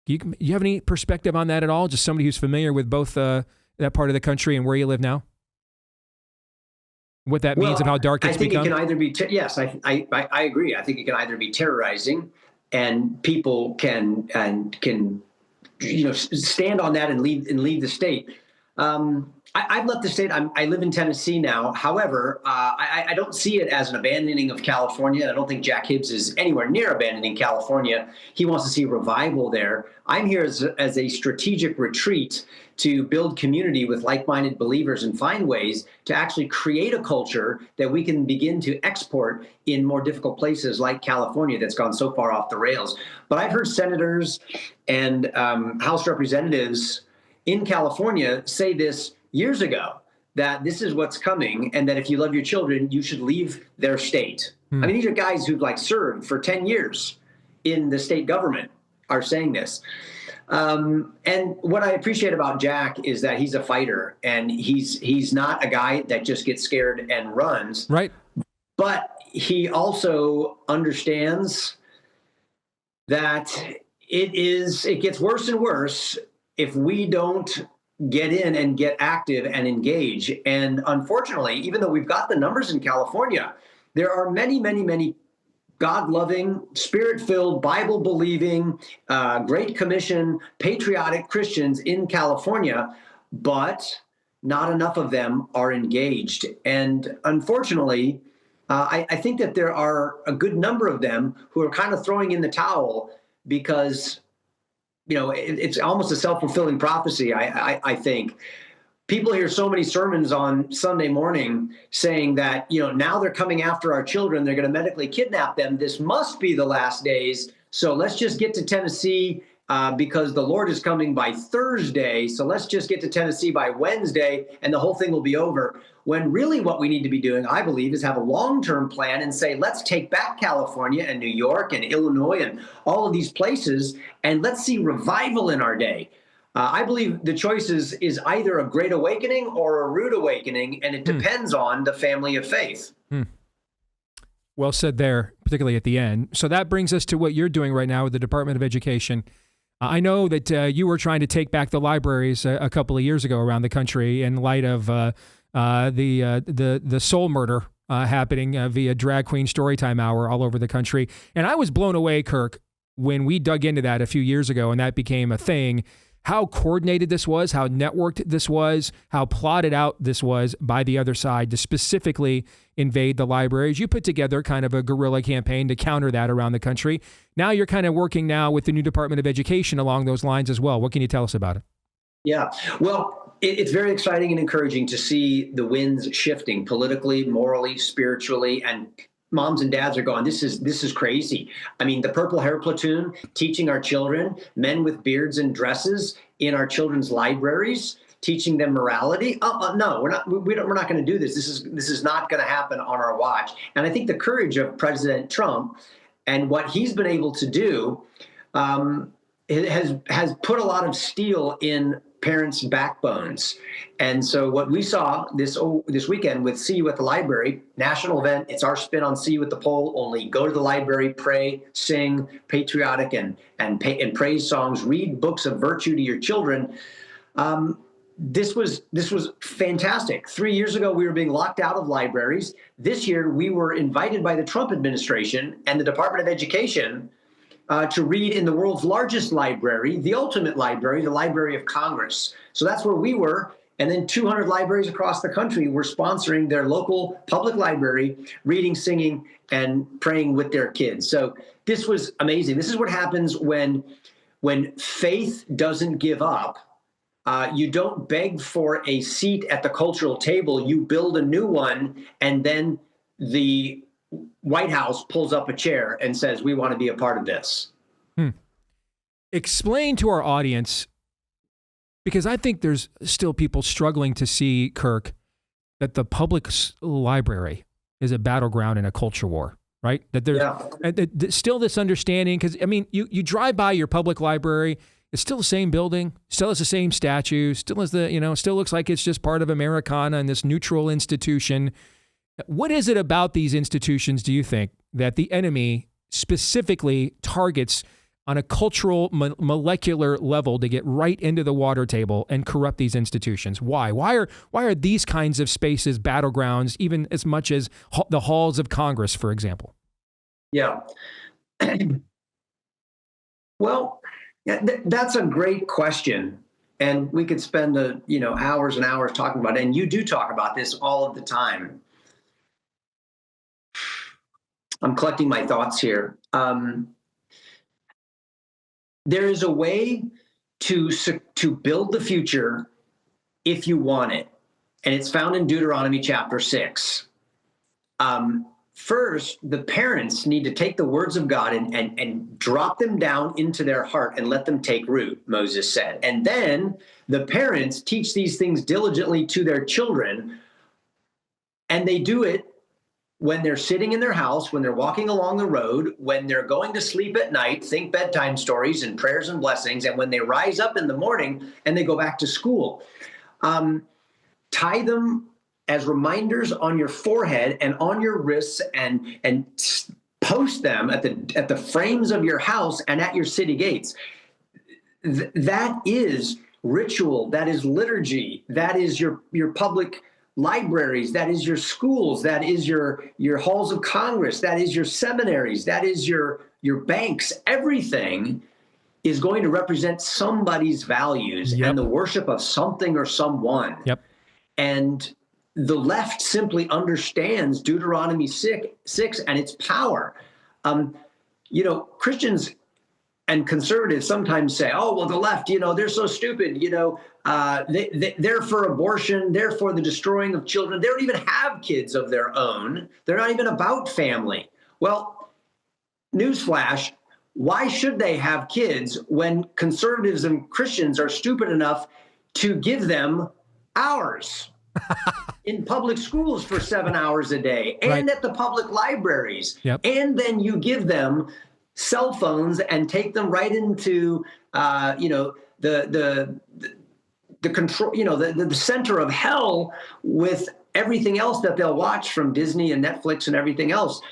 You have any perspective on that at all? Just somebody who's familiar with both that part of the country and where you live now? What that means and how dark it's become?
I think it can either be, yes, I agree. I think it can either be terrorizing and people can stand on that and leave the state. I've left the state. I live in Tennessee now. However, I don't see it as an abandoning of California. I don't think Jack Hibbs is anywhere near abandoning California. He wants to see revival there. I'm here as a strategic retreat to build community with like-minded believers and find ways to actually create a culture that we can begin to export in more difficult places like California that's gone so far off the rails. But I've heard senators and House representatives in California say this years ago, that this is what's coming and that if you love your children, you should leave their state. I mean, these are guys who've served for 10 years in the state government are saying this. And what I appreciate about Jack is that he's a fighter and he's not a guy that just gets scared and runs.
Right.
But he also understands that it gets worse and worse if we don't get in and get active and engage. And unfortunately, even though we've got the numbers in California, there are many, many, many God-loving, Spirit-filled, Bible-believing, Great Commission, patriotic Christians in California, but not enough of them are engaged. And unfortunately, I think that there are a good number of them who are kind of throwing in the towel because it's almost a self-fulfilling prophecy, I think. People hear so many sermons on Sunday morning saying that, now they're coming after our children. They're going to medically kidnap them. This must be the last days. So let's just get to Tennessee because the Lord is coming by Thursday. So let's just get to Tennessee by Wednesday and the whole thing will be over. When really what we need to be doing, I believe, is have a long-term plan and say, let's take back California and New York and Illinois and all of these places, and let's see revival in our day. I believe the choice is either a great awakening or a rude awakening, and it depends on the family of faith.
Well said there, particularly at the end. So that brings us to what you're doing right now with the Department of Education. I know that you were trying to take back the libraries a couple of years ago around the country in light of the soul murder happening via Drag Queen Storytime Hour all over the country. And I was blown away, Kirk, when we dug into that a few years ago and that became a thing, how coordinated this was, how networked this was, how plotted out this was by the other side to specifically invade the libraries. You put together kind of a guerrilla campaign to counter that around the country. Now you're kind of working now with the new Department of Education along those lines as well. What can you tell us about it?
Yeah, well, it's very exciting and encouraging to see the winds shifting politically, morally, spiritually, and moms and dads are going, this is crazy. I mean, the Purple Hair Platoon teaching our children, men with beards and dresses in our children's libraries, teaching them morality. No, we're not going to do this. This is not going to happen on our watch. And I think the courage of President Trump and what he's been able to do has put a lot of steel in parents' backbones. And so what we saw this weekend with See You at the Library, national event, it's our spin on See You at the Pole, only go to the library, pray, sing patriotic and praise songs, read books of virtue to your children. This was fantastic. 3 years ago, we were being locked out of libraries. This year, we were invited by the Trump administration and the Department of Education to read in the world's largest library, the ultimate library, the Library of Congress. So that's where we were. And then 200 libraries across the country were sponsoring their local public library, reading, singing, and praying with their kids. So this was amazing. This is what happens when faith doesn't give up. You don't beg for a seat at the cultural table. You build a new one, and then the White House pulls up a chair and says, we want to be a part of this.
Explain to our audience, because I think there's still people struggling to see, Kirk, that the public library is a battleground in a culture war, right? That there's still this understanding, because, I mean, you drive by your public library, it's still the same building, still has the same statue, still has still looks like it's just part of Americana and this neutral institution. What is it about these institutions, do you think, that the enemy specifically targets on a cultural, molecular level to get right into the water table and corrupt these institutions? Why? Why are these kinds of spaces battlegrounds, even as much as the halls of Congress, for example?
Yeah. Well, that's a great question. And we could spend hours and hours talking about it. And you do talk about this all of the time. I'm collecting my thoughts here. There is a way to build the future if you want it. And it's found in Deuteronomy chapter 6. First, the parents need to take the words of God and drop them down into their heart and let them take root, Moses said. And then the parents teach these things diligently to their children, and they do it when they're sitting in their house, when they're walking along the road, when they're going to sleep at night, think bedtime stories and prayers and blessings, and when they rise up in the morning and they go back to school. Tie them as reminders on your forehead and on your wrists, and post them at the frames of your house and at your city gates. That is ritual. That is liturgy. That is your public libraries. That is your schools. That is your halls of Congress. That is your seminaries. That is your banks. Everything is going to represent somebody's values and the worship of something or someone.
Yep.
And the left simply understands Deuteronomy 6 and its power. Christians and conservatives sometimes say, oh, well, the left, they're so stupid. They're for abortion. They're for the destroying of children. They don't even have kids of their own. They're not even about family. Well, newsflash, why should they have kids when conservatives and Christians are stupid enough to give them hours in public schools for 7 hours a day and at the public libraries?
Yep.
And then you give them cell phones and take them right into, the control, the center of hell with everything else that they'll watch from Disney and Netflix and everything else.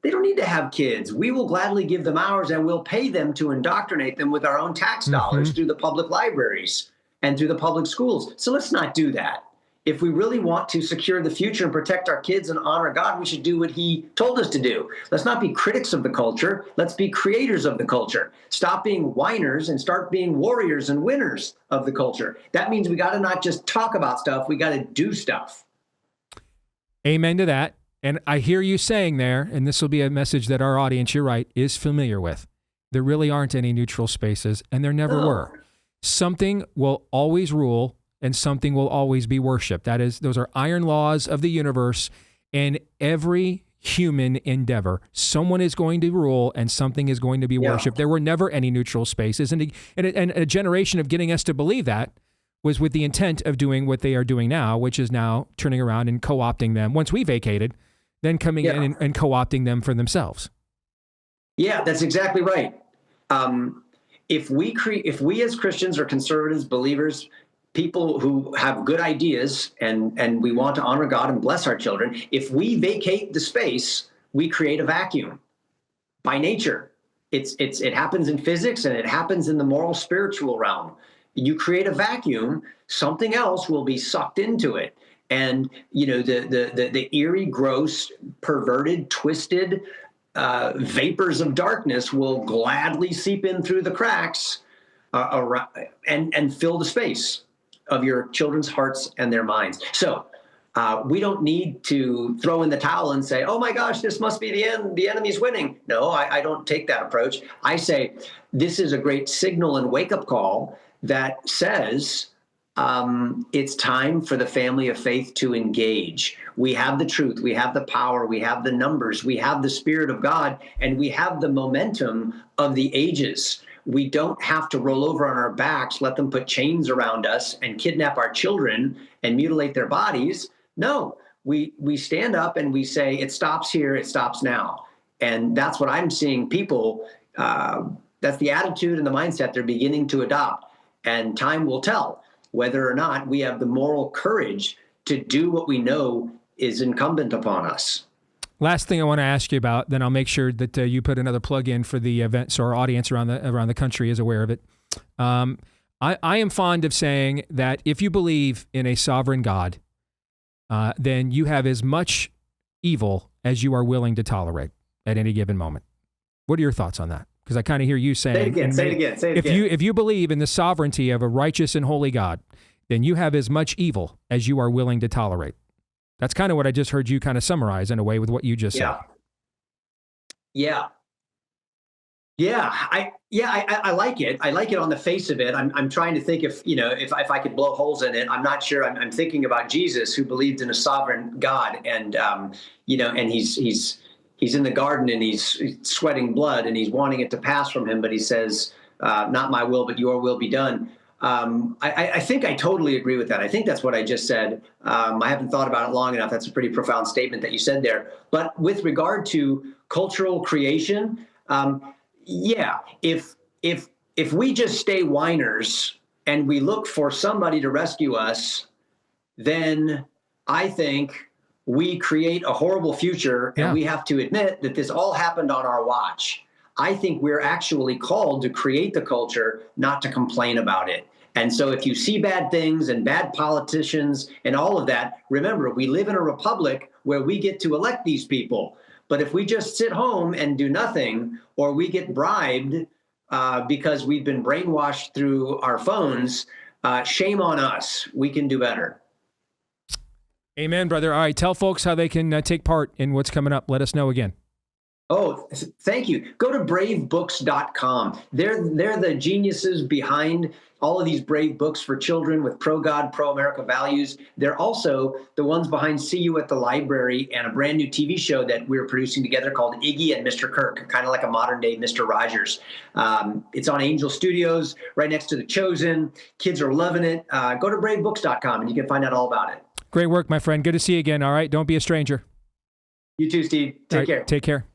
They don't need to have kids. We will gladly give them hours, and we'll pay them to indoctrinate them with our own tax dollars through the public libraries and through the public schools. So let's not do that. If we really want to secure the future and protect our kids and honor God, we should do what he told us to do. Let's not be critics of the culture. Let's be creators of the culture. Stop being whiners and start being warriors and winners of the culture. That means we got to not just talk about stuff, we got to do stuff.
Amen to that. And I hear you saying there, and this will be a message that our audience, you're right, is familiar with. There really aren't any neutral spaces, and there never were. Something will always rule, and something will always be worshiped. Those are iron laws of the universe, and every human endeavor. Someone is going to rule and something is going to be worshipped. There were never any neutral spaces. And a generation of getting us to believe that was with the intent of doing what they are doing now, which is now turning around and co-opting them. Once we vacated, then coming in and co-opting them for themselves.
Yeah, that's exactly right. If we as Christians or conservatives, believers, people who have good ideas and we want to honor God and bless our children, if we vacate the space, we create a vacuum by nature. It happens in physics and it happens in the moral spiritual realm. You create a vacuum, something else will be sucked into it. And, the eerie, gross, perverted, twisted vapors of darkness will gladly seep in through the cracks and fill the space of your children's hearts and their minds. So we don't need to throw in the towel and say, oh my gosh, this must be the end. The enemy's winning. No, I don't take that approach. I say this is a great signal and wake-up call that says it's time for the family of faith to engage. We have the truth, we have the power, we have the numbers, we have the Spirit of God, and we have the momentum of the ages. We don't have to roll over on our backs, let them put chains around us and kidnap our children and mutilate their bodies. No, we stand up and we say, it stops here, it stops now. And that's what I'm seeing people, that's the attitude and the mindset they're beginning to adopt. And time will tell whether or not we have the moral courage to do what we know is incumbent upon us.
Last thing I want to ask you about, then I'll make sure that you put another plug in for the event so our audience around the country is aware of it. I am fond of saying that if you believe in a sovereign God, then you have as much evil as you are willing to tolerate at any given moment. What are your thoughts on that? Because I kind of hear you saying,
say it again.
If you believe in the sovereignty of a righteous and holy God, then you have as much evil as you are willing to tolerate. That's kind of what I just heard you kind of summarize in a way with what you just said.
Yeah. I like it. I like it on the face of it. I'm trying to think if I could blow holes in it. I'm not sure. I'm thinking about Jesus, who believed in a sovereign God, and and he's in the garden and he's sweating blood and he's wanting it to pass from him, but he says, "Not my will, but your will be done." I think I totally agree with that. I think that's what I just said. I haven't thought about it long enough. That's a pretty profound statement that you said there. But with regard to cultural creation, if we just stay whiners and we look for somebody to rescue us, then I think we create a horrible future, and we have to admit that this all happened on our watch. I think we're actually called to create the culture, not to complain about it. And so if you see bad things and bad politicians and all of that, remember, we live in a republic where we get to elect these people. But if we just sit home and do nothing, or we get bribed because we've been brainwashed through our phones, shame on us. We can do better.
Amen, brother. All right, tell folks how they can take part in what's coming up. Let us know again.
Oh, thank you. Go to bravebooks.com. They're the geniuses behind all of these brave books for children with pro-God, pro-America values. They're also the ones behind See You at the Library and a brand new TV show that we're producing together called Iggy and Mr. Kirk, kind of like a modern day Mr. Rogers. It's on Angel Studios, right next to The Chosen. Kids are loving it. Go to bravebooks.com and you can find out all about it.
Great work, my friend. Good to see you again. All right. Don't be a stranger.
You too, Steve. Take care.
Take care.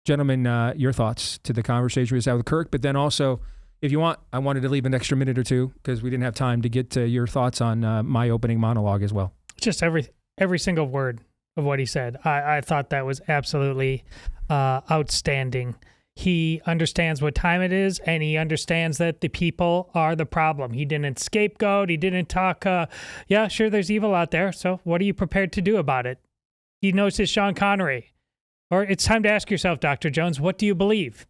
Gentlemen, your thoughts to the conversation we just had with Kirk, but then also, if you want, I wanted to leave an extra minute or two because we didn't have time to get to your thoughts on my opening monologue as well.
Just every single word of what he said. I thought that was absolutely outstanding. He understands what time it is, and he understands that the people are the problem. He didn't scapegoat. He didn't talk, yeah, sure, there's evil out there, so what are you prepared to do about it? He knows his Sean Connery. Or it's time to ask yourself, Dr. Jones, what do you believe?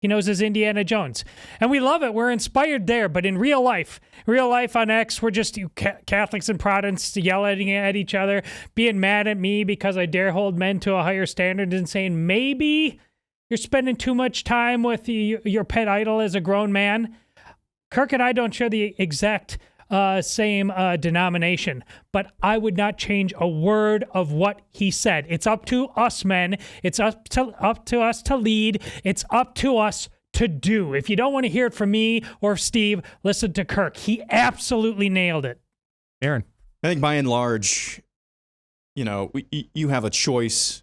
He knows his Indiana Jones. And we love it. We're inspired there. But in real life on X, we're just Catholics and Protestants yelling at each other, being mad at me because I dare hold men to a higher standard and saying, maybe you're spending too much time with your pet idol as a grown man. Kirk and I don't share the exact same denomination. But I would not change a word of what he said. It's up to us, men. It's up to us to lead. It's up to us to do. If you don't want to hear it from me or Steve, listen to Kirk. He absolutely nailed it.
Aaron.
I think by and large, you have a choice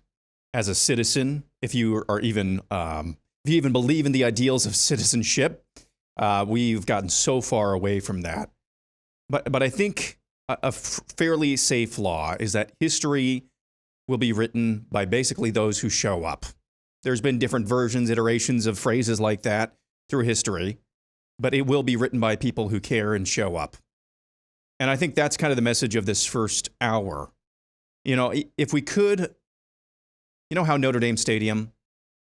as a citizen if you are even if you even believe in the ideals of citizenship. We've gotten so far away from that. But I think a fairly safe law is that history will be written by basically those who show up. There's been different versions, iterations of phrases like that through history, but it will be written by people who care and show up. And I think that's kind of the message of this first hour. If we could, how Notre Dame Stadium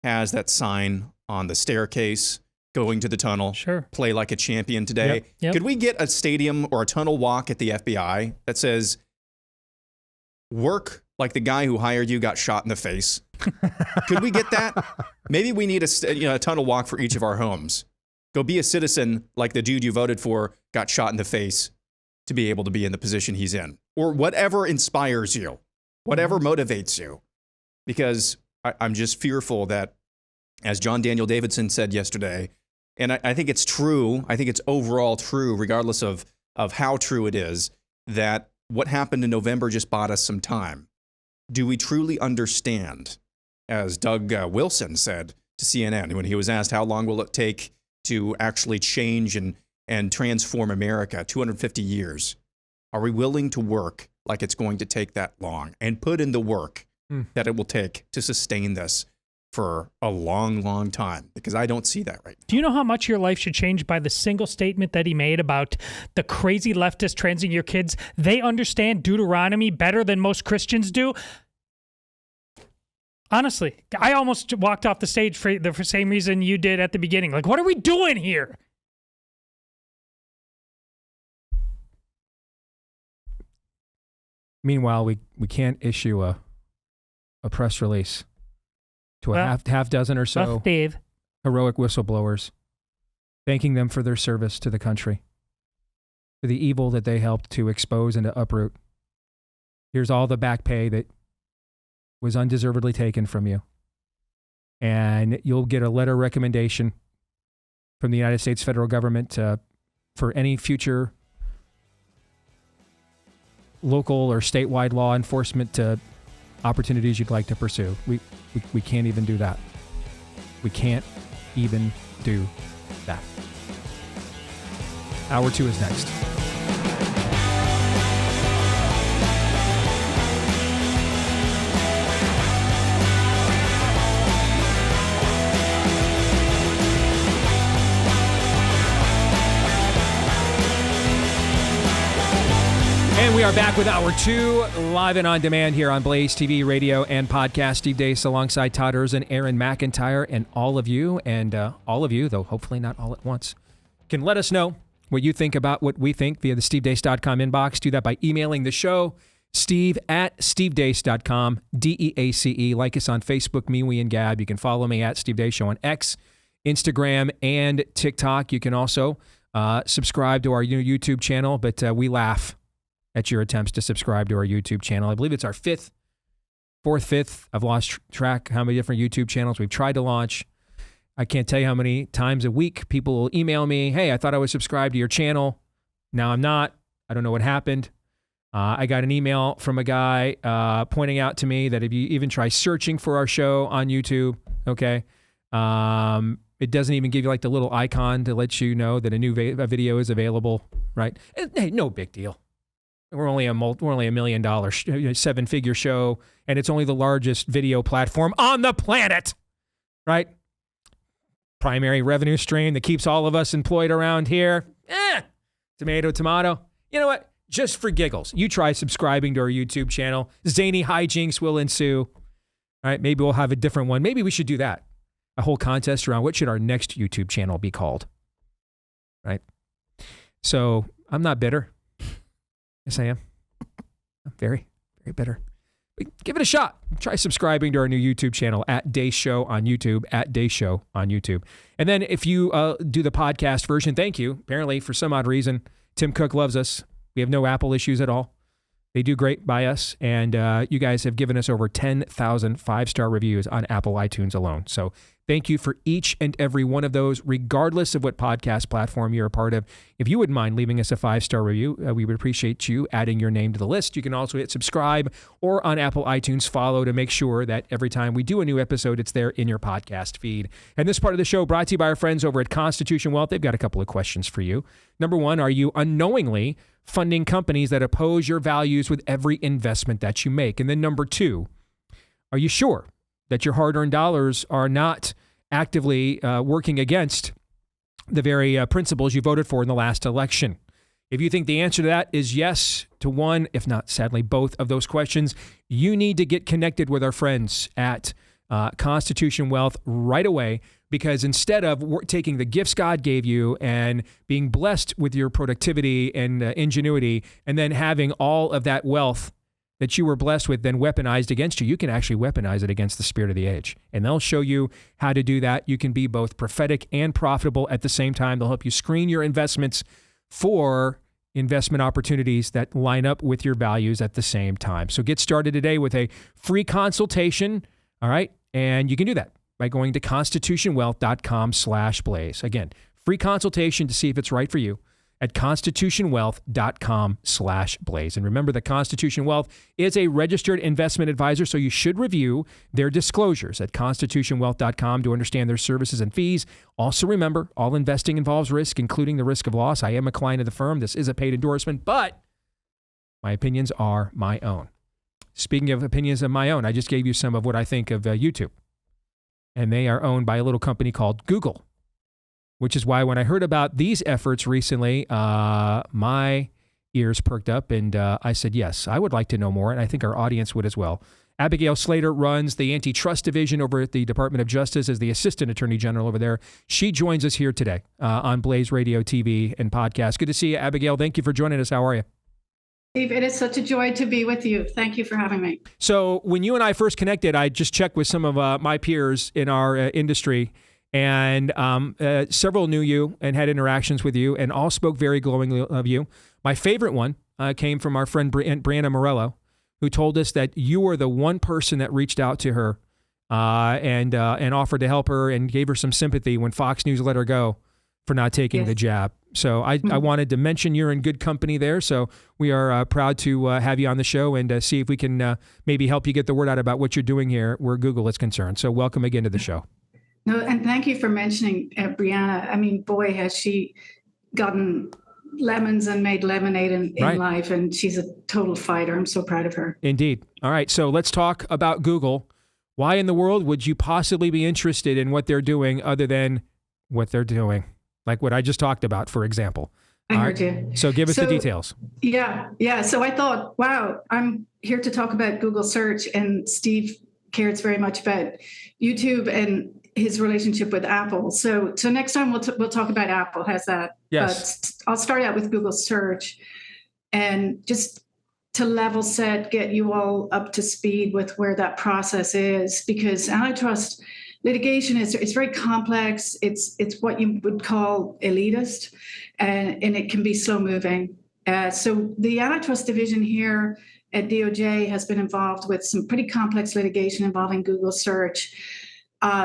has that sign on the staircase going to the tunnel,
sure,
play like a champion today.
Yep.
Could we get a stadium or a tunnel walk at the FBI that says, work like the guy who hired you got shot in the face? Could we get that? Maybe we need a tunnel walk for each of our homes. Go be a citizen like the dude you voted for got shot in the face to be able to be in the position he's in. Or whatever inspires you, whatever motivates you. Because I'm just fearful that, as John Daniel Davidson said yesterday, and I think it's true, I think it's overall true, regardless of how true it is, that what happened in November just bought us some time. Do we truly understand, as Doug Wilson said to CNN when he was asked how long will it take to actually change and transform America, 250 years? Are we willing to work like it's going to take that long and put in the work that it will take to sustain this for a long, long time? Because I don't see that right now.
Do you know how much your life should change by the single statement that he made about the crazy leftist transing your kids? They understand Deuteronomy better than most Christians do. Honestly, I almost walked off the stage for the same reason you did at the beginning. Like, what are we doing here?
Meanwhile, we can't issue a press release to a half dozen or so heroic whistleblowers, thanking them for their service to the country, for the evil that they helped to expose and to uproot. Here's all the back pay that was undeservedly taken from you. And you'll get a letter of recommendation from the United States federal government for any future local or statewide law enforcement opportunities you'd like to pursue. We can't even do that. We can't even do that. Hour 2 is next. And we are back with Hour 2, live and on demand here on Blaze TV, radio, and podcast. Steve Deace alongside Todd Erzen, Aaron McIntyre, and all of you, though hopefully not all at once, can let us know what you think about what we think via the stevedeace.com inbox. Do that by emailing the show, steve@stevedeace.com, DEACE. Like us on Facebook, MeWe, and Gab. You can follow me at Steve Deace Show on X, Instagram, and TikTok. You can also subscribe to our YouTube channel, but we laugh at your attempts to subscribe to our YouTube channel. I believe it's our fifth. I've lost track how many different YouTube channels we've tried to launch. I can't tell you how many times a week people will email me, hey, I thought I was subscribed to your channel. Now I'm not. I don't know what happened. I got an email from a guy pointing out to me that if you even try searching for our show on YouTube, okay, it doesn't even give you like the little icon to let you know that a new video is available, right? Hey, no big deal. We're only $1 million, 7-figure show, and it's only the largest video platform on the planet, right? Primary revenue stream that keeps all of us employed around here. Tomato, tomato. You know what? Just for giggles, you try subscribing to our YouTube channel. Zany hijinks will ensue. All right, maybe we'll have a different one. Maybe we should do that. A whole contest around what should our next YouTube channel be called, right? So I'm not bitter. Yes, I am. I'm very, very bitter. But give it a shot. Try subscribing to our new YouTube channel at Deace Show on YouTube, at Deace Show on YouTube. And then if you do the podcast version, thank you. Apparently, for some odd reason, Tim Cook loves us. We have no Apple issues at all. They do great by us. And you guys have given us over 10,000 5-star reviews on Apple iTunes alone. So thank you for each and every one of those, regardless of what podcast platform you're a part of. If you wouldn't mind leaving us a 5-star review, we would appreciate you adding your name to the list. You can also hit subscribe or on Apple iTunes follow to make sure that every time we do a new episode, it's there in your podcast feed. And this part of the show brought to you by our friends over at Constitution Wealth. They've got a couple of questions for you. Number one, are you unknowingly funding companies that oppose your values with every investment that you make? And then number two, are you sure that your hard-earned dollars are not actively working against the very principles you voted for in the last election? If you think the answer to that is yes to one, if not, sadly, both of those questions, you need to get connected with our friends at Constitution Wealth right away, because instead of taking the gifts God gave you and being blessed with your productivity and ingenuity, and then having all of that wealth that you were blessed with then weaponized against you, you can actually weaponize it against the spirit of the age. And they'll show you how to do that. You can be both prophetic and profitable at the same time. They'll help you screen your investments for investment opportunities that line up with your values at the same time. So get started today with a free consultation. All right. And you can do that by going to constitutionwealth.com/blaze. Again, free consultation to see if it's right for you at constitutionwealth.com/blaze. And remember that Constitution Wealth is a registered investment advisor, so you should review their disclosures at constitutionwealth.com to understand their services and fees. Also remember, all investing involves risk, including the risk of loss. I am a client of the firm. This is a paid endorsement, but my opinions are my own. Speaking of opinions of my own, I just gave you some of what I think of YouTube. And they are owned by a little company called Google, which is why when I heard about these efforts recently, my ears perked up and I said, yes, I would like to know more. And I think our audience would as well. Abigail Slater runs the Antitrust Division over at the Department of Justice as the Assistant Attorney General over there. She joins us here today on Blaze Radio, TV, and podcast. Good to see you, Abigail. Thank you for joining us. How are you?
Steve, it is such a joy to be with you. Thank you for having me.
So when you and I first connected, I just checked with some of my peers in our industry, and several knew you and had interactions with you and all spoke very glowingly of you. My favorite one came from our friend Brianna Morello, who told us that you were the one person that reached out to her and offered to help her and gave her some sympathy when Fox News let her go for not taking the jab. So I wanted to mention you're in good company there. So we are proud to have you on the show and see if we can maybe help you get the word out about what you're doing here where Google is concerned. So welcome again to the show.
No, and thank you for mentioning Brianna. I mean, boy, has she gotten lemons and made lemonade in life, and she's a total fighter. I'm so proud of her.
Indeed. All right, so let's talk about Google. Why in the world would you possibly be interested in what they're doing other than what they're doing? Like what I just talked about, for example.
I heard you.
So give us the details.
Yeah. So I thought, wow, I'm here to talk about Google search, and Steve cares very much about YouTube and his relationship with Apple. So next time we'll talk about Apple. How's that?
Yes.
But I'll start out with Google search, and just to level set, get you all up to speed with where that process is, because antitrust litigation is very complex. It's what you would call elitist, and it can be slow moving. So the Antitrust Division here at DOJ has been involved with some pretty complex litigation involving Google search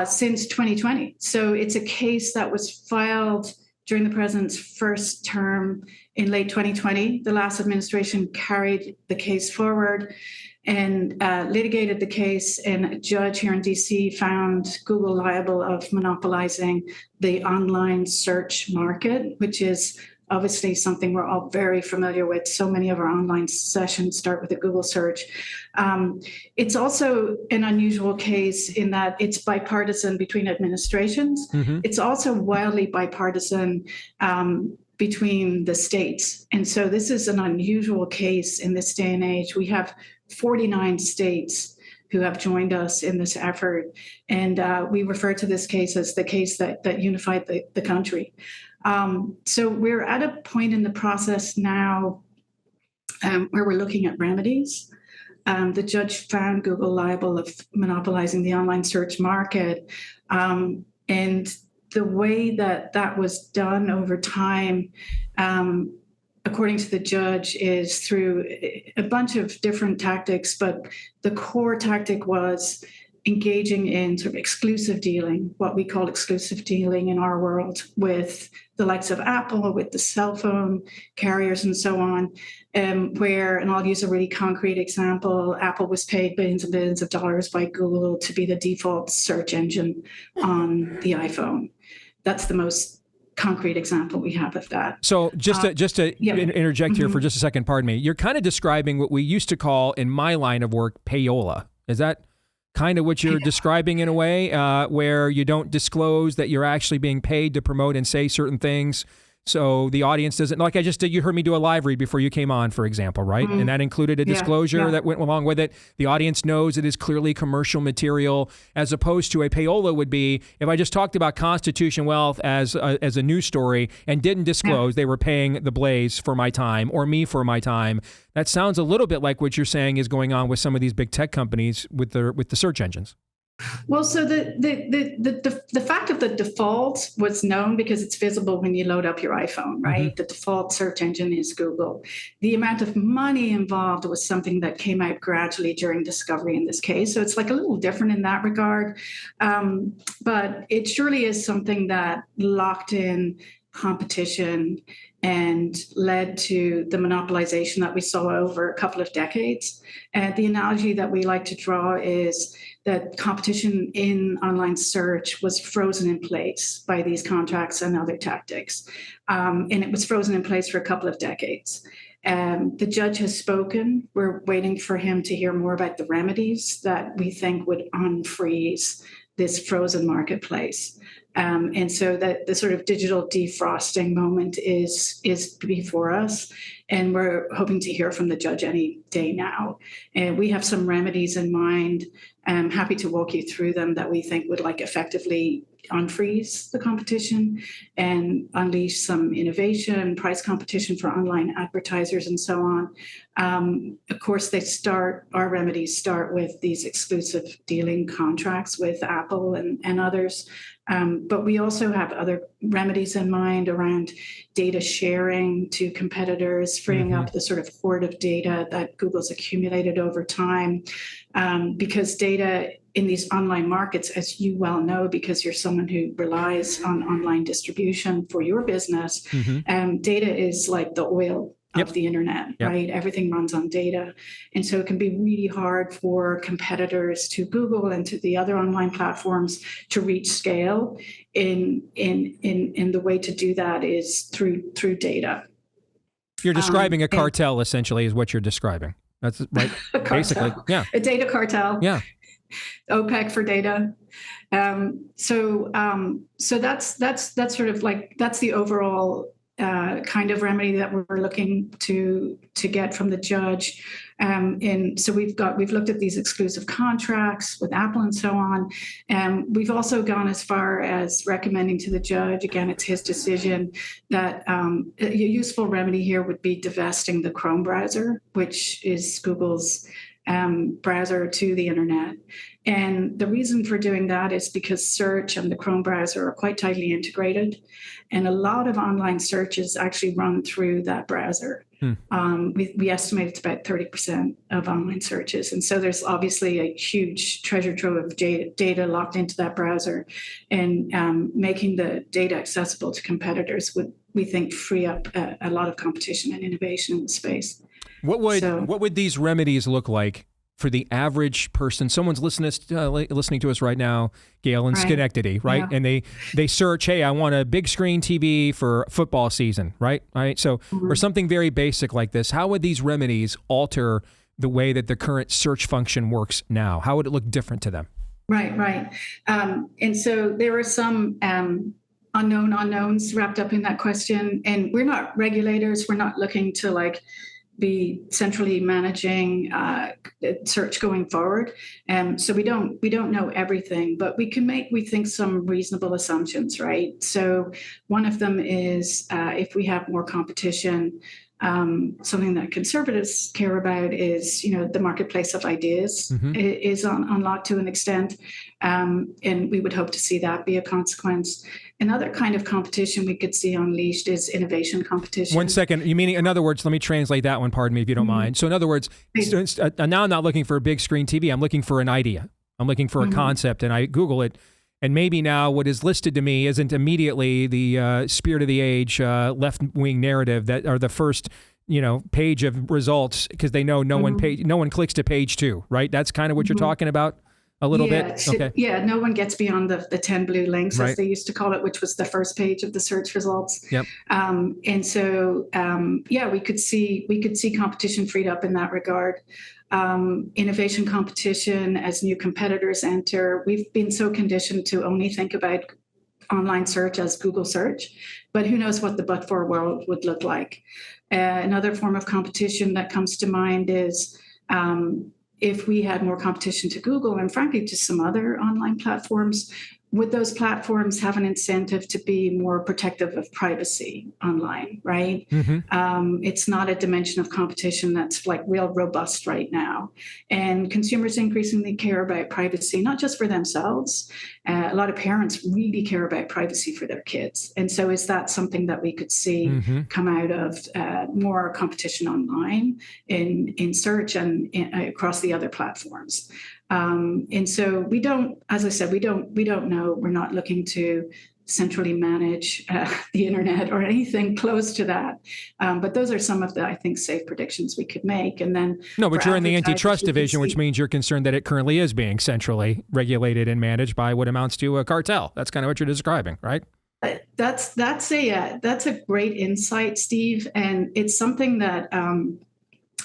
since 2020. So it's a case that was filed during the president's first term in late 2020. The last administration carried the case forward and litigated the case, and a judge here in DC found Google liable of monopolizing the online search market, which is obviously something we're all very familiar with. So many of our online sessions start with a Google search. It's also an unusual case in that it's bipartisan between administrations. Mm-hmm. It's also wildly bipartisan between the states. And so this is an unusual case in this day and age. We have 49 states who have joined us in this effort. And we refer to this case as the case that unified the country. So we're at a point in the process now where we're looking at remedies. The judge found Google liable of monopolizing the online search market. And the way that was done over time according to the judge, is through a bunch of different tactics, but the core tactic was engaging in sort of exclusive dealing, what we call exclusive dealing in our world, with the likes of Apple, with the cell phone carriers and so on, where, and I'll use a really concrete example, Apple was paid billions and billions of dollars by Google to be the default search engine on the iPhone. That's the most concrete example we have of that.
So just to interject here for just a second, pardon me, you're kind of describing what we used to call in my line of work, payola. Is that kind of what you're describing in a way, where you don't disclose that you're actually being paid to promote and say certain things, so the audience doesn't, like I just did, you heard me do a live read before you came on, for example, right? And that included a disclosure that went along with it. The audience knows it is clearly commercial material, as opposed to a payola would be if I just talked about Constitution Wealth as a news story and didn't disclose they were paying the Blaze for my time or me for my time. That sounds a little bit like what you're saying is going on with some of these big tech companies with the search engines.
Well, so the fact of the default was known because it's visible when you load up your iPhone, right? The default search engine is Google. The amount of money involved was something that came out gradually during discovery in this case. So it's like a little different in that regard. But it surely is something that locked in competition and led to the monopolization that we saw over a couple of decades. And the analogy that we like to draw is that competition in online search was frozen in place by these contracts and other tactics. And it was frozen in place for a couple of decades. The judge has spoken. We're waiting for him to hear more about the remedies that we think would unfreeze this frozen marketplace. And so that the sort of digital defrosting moment is before us. And we're hoping to hear from the judge any day now. And we have some remedies in mind. I'm happy to walk you through them that we think would effectively unfreeze the competition and unleash some innovation, price competition for online advertisers and so on. Of course, our remedies start with these exclusive dealing contracts with Apple and others. But we also have other remedies in mind around data sharing to competitors, freeing up the sort of hoard of data that Google's accumulated over time. Because data in these online markets, as you well know, because you're someone who relies on online distribution for your business, data is like the oil of the internet, right? Everything runs on data. And so it can be really hard for competitors to Google and to the other online platforms to reach scale. In the way to do that is through data.
You're describing a cartel, essentially, is what you're describing. That's right. Basically, yeah.
A data cartel.
Yeah.
OPEC for data. So that's sort of like, that's the overall kind of remedy that we're looking to get from the judge. And so we've looked at these exclusive contracts with Apple and so on. We've also gone as far as recommending to the judge, again, it's his decision, that a useful remedy here would be divesting the Chrome browser, which is Google's browser to the internet. And the reason for doing that is because search and the Chrome browser are quite tightly integrated. And a lot of online searches actually run through that browser. We estimate it's about 30% of online searches. And so there's obviously a huge treasure trove of data locked into that browser. And making the data accessible to competitors would, we think, free up a lot of competition and innovation in the space.
What would these remedies look like for the average person? Someone's listening to us right now, Gail, in Schenectady, right? Yeah. And they search, hey, I want a big screen TV for football season, right? So, or something very basic like this. How would these remedies alter the way that the current search function works now? How would it look different to them?
Right. And so there are some unknown unknowns wrapped up in that question. And we're not regulators. We're not looking to be centrally managing search going forward. So we don't know everything, but we can make, we think, some reasonable assumptions, right? So one of them is if we have more competition, something that conservatives care about is, the marketplace of ideas is unlocked to an extent. And we would hope to see that be a consequence. Another kind of competition we could see unleashed is innovation competition.
1 second. You meaning, in other words, let me translate that one, pardon me, if you don't mind. So in other words, now I'm not looking for a big screen TV. I'm looking for an idea. I'm looking for a concept, and I Google it. And maybe now what is listed to me isn't immediately the spirit of the age left-wing narrative that are the first, page of results, because they know no one clicks to page 2, right? That's kind of what you're talking about a little bit? Okay.
Yeah, no one gets beyond the 10 blue links, as they used to call it, which was the first page of the search results.
Yep.
And so, we could see competition freed up in that regard. Innovation competition as new competitors enter. We've been so conditioned to only think about online search as Google search, but who knows what the but-for world would look like. Another form of competition that comes to mind is if we had more competition to Google and frankly to some other online platforms, would those platforms have an incentive to be more protective of privacy online, right? It's not a dimension of competition that's like real robust right now. And consumers increasingly care about privacy, not just for themselves. A lot of parents really care about privacy for their kids. And so is that something that we could see come out of more competition online in search and across the other platforms? And so we don't, as I said, we don't know. We're not looking to centrally manage the internet or anything close to that. But those are some of the, I think, safe predictions we could make. And then
no, but you're in the antitrust division, which means you're concerned that it currently is being centrally regulated and managed by what amounts to a cartel. That's kind of what you're describing, right?
That's a great insight, Steve, and it's something that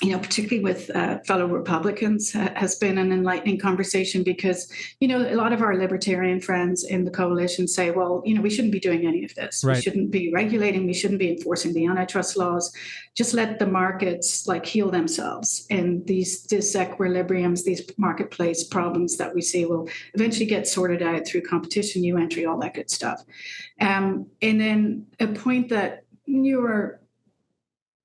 particularly with fellow Republicans, has been an enlightening conversation because, a lot of our libertarian friends in the coalition say, well, we shouldn't be doing any of this. Right. We shouldn't be regulating. We shouldn't be enforcing the antitrust laws. Just let the markets heal themselves. And these disequilibriums, these marketplace problems that we see will eventually get sorted out through competition, new entry, all that good stuff. And then a point that newer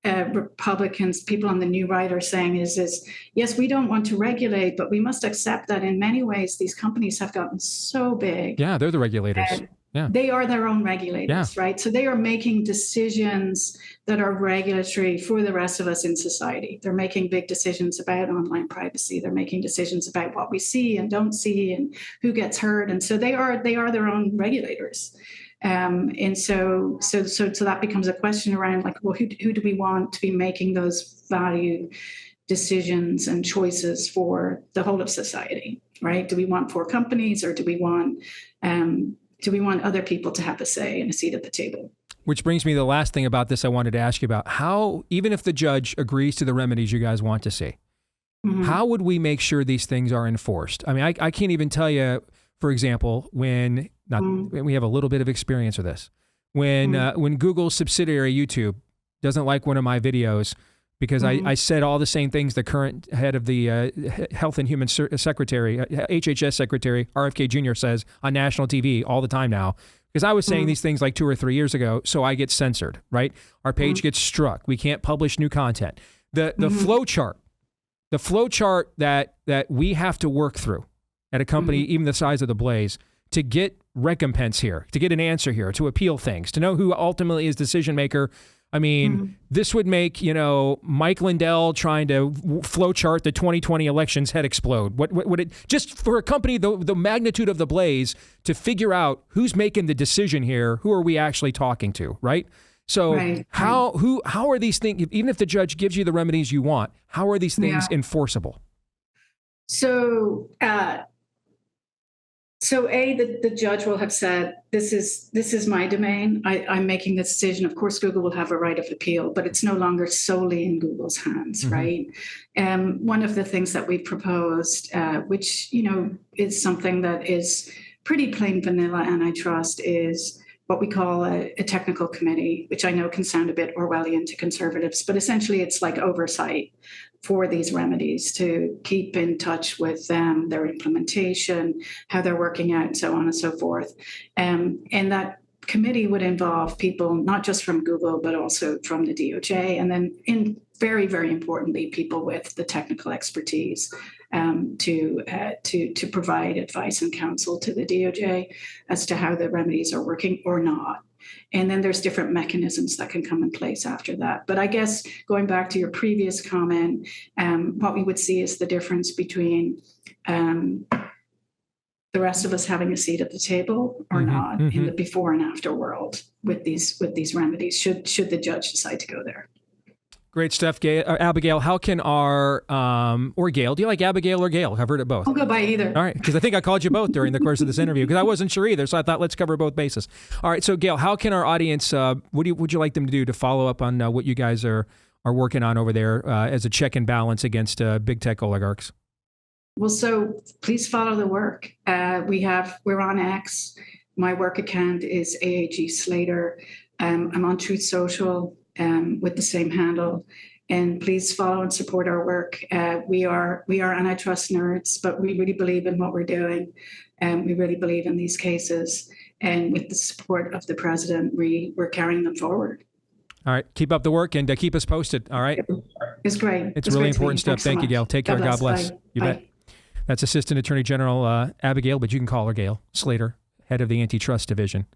Republicans, people on the new right are saying is, yes, we don't want to regulate, but we must accept that in many ways, these companies have gotten so big.
Yeah, they're the regulators. Yeah.
They are their own regulators, right? So they are making decisions that are regulatory for the rest of us in society. They're making big decisions about online privacy. They're making decisions about what we see and don't see and who gets hurt. And so they are their own regulators. And so that becomes a question around well, who do we want to be making those value decisions and choices for the whole of society, right? Do we want for companies or do we want other people to have a say and a seat at the table?
Which brings me to the last thing about this I wanted to ask you about. How, even if the judge agrees to the remedies you guys want to see, how would we make sure these things are enforced? I mean, I can't even tell you, for example, when we have a little bit of experience with this. When Google's subsidiary YouTube doesn't like one of my videos because I said all the same things the current head of the Health and Human Secretary, HHS Secretary, RFK Jr. says on national TV all the time now, because I was saying these things 2 or 3 years ago, so I get censored, right? Our page gets struck. We can't publish new content. The flow chart that we have to work through at a company even the size of the Blaze to get recompense here, to get an answer here, to appeal things, to know who ultimately is decision maker. I mean, this would make, Mike Lindell trying to flowchart the 2020 elections head explode. What would it, just for a company, the magnitude of the Blaze, to figure out who's making the decision here, who are we actually talking to, right? So how are these things, even if the judge gives you the remedies you want, how are these things enforceable?
So the judge will have said, this is my domain. I'm making the decision. Of course, Google will have a right of appeal, but it's no longer solely in Google's hands, right? One of the things that we proposed, which, is something that is pretty plain vanilla antitrust, is what we call a technical committee, which I know can sound a bit Orwellian to conservatives, but essentially it's like oversight for these remedies, to keep in touch with them, their implementation, how they're working out, and so on and so forth. And that committee would involve people not just from Google, but also from the DOJ. And then very, very importantly, people with the technical expertise to provide advice and counsel to the DOJ as to how the remedies are working or not. And then there's different mechanisms that can come in place after that. But I guess going back to your previous comment, what we would see is the difference between the rest of us having a seat at the table or not in the before and after world with these remedies, should the judge decide to go there.
Great stuff, Abigail. How can or Gail? Do you like Abigail or Gail? I've heard it both.
I'll go by either.
All right, because I think I called you both during the course of this interview because I wasn't sure either, so I thought let's cover both bases. All right, so Gail, how can our audience? What would you like them to do to follow up on what you guys are working on over there as a check and balance against big tech oligarchs?
Well, so please follow the work. We're on X. My work account is AAG Slater. I'm on Truth Social with the same handle. And please follow and support our work. We are antitrust nerds, but we really believe in what we're doing. And we really believe in these cases. And with the support of the president, we're carrying them forward.
All right. Keep up the work and keep us posted. All right.
It's great.
It's really important stuff. Thank you, Gail. Take care. God bless. You bet. That's Assistant Attorney General Abigail, but you can call her Gail Slater, head of the Antitrust Division.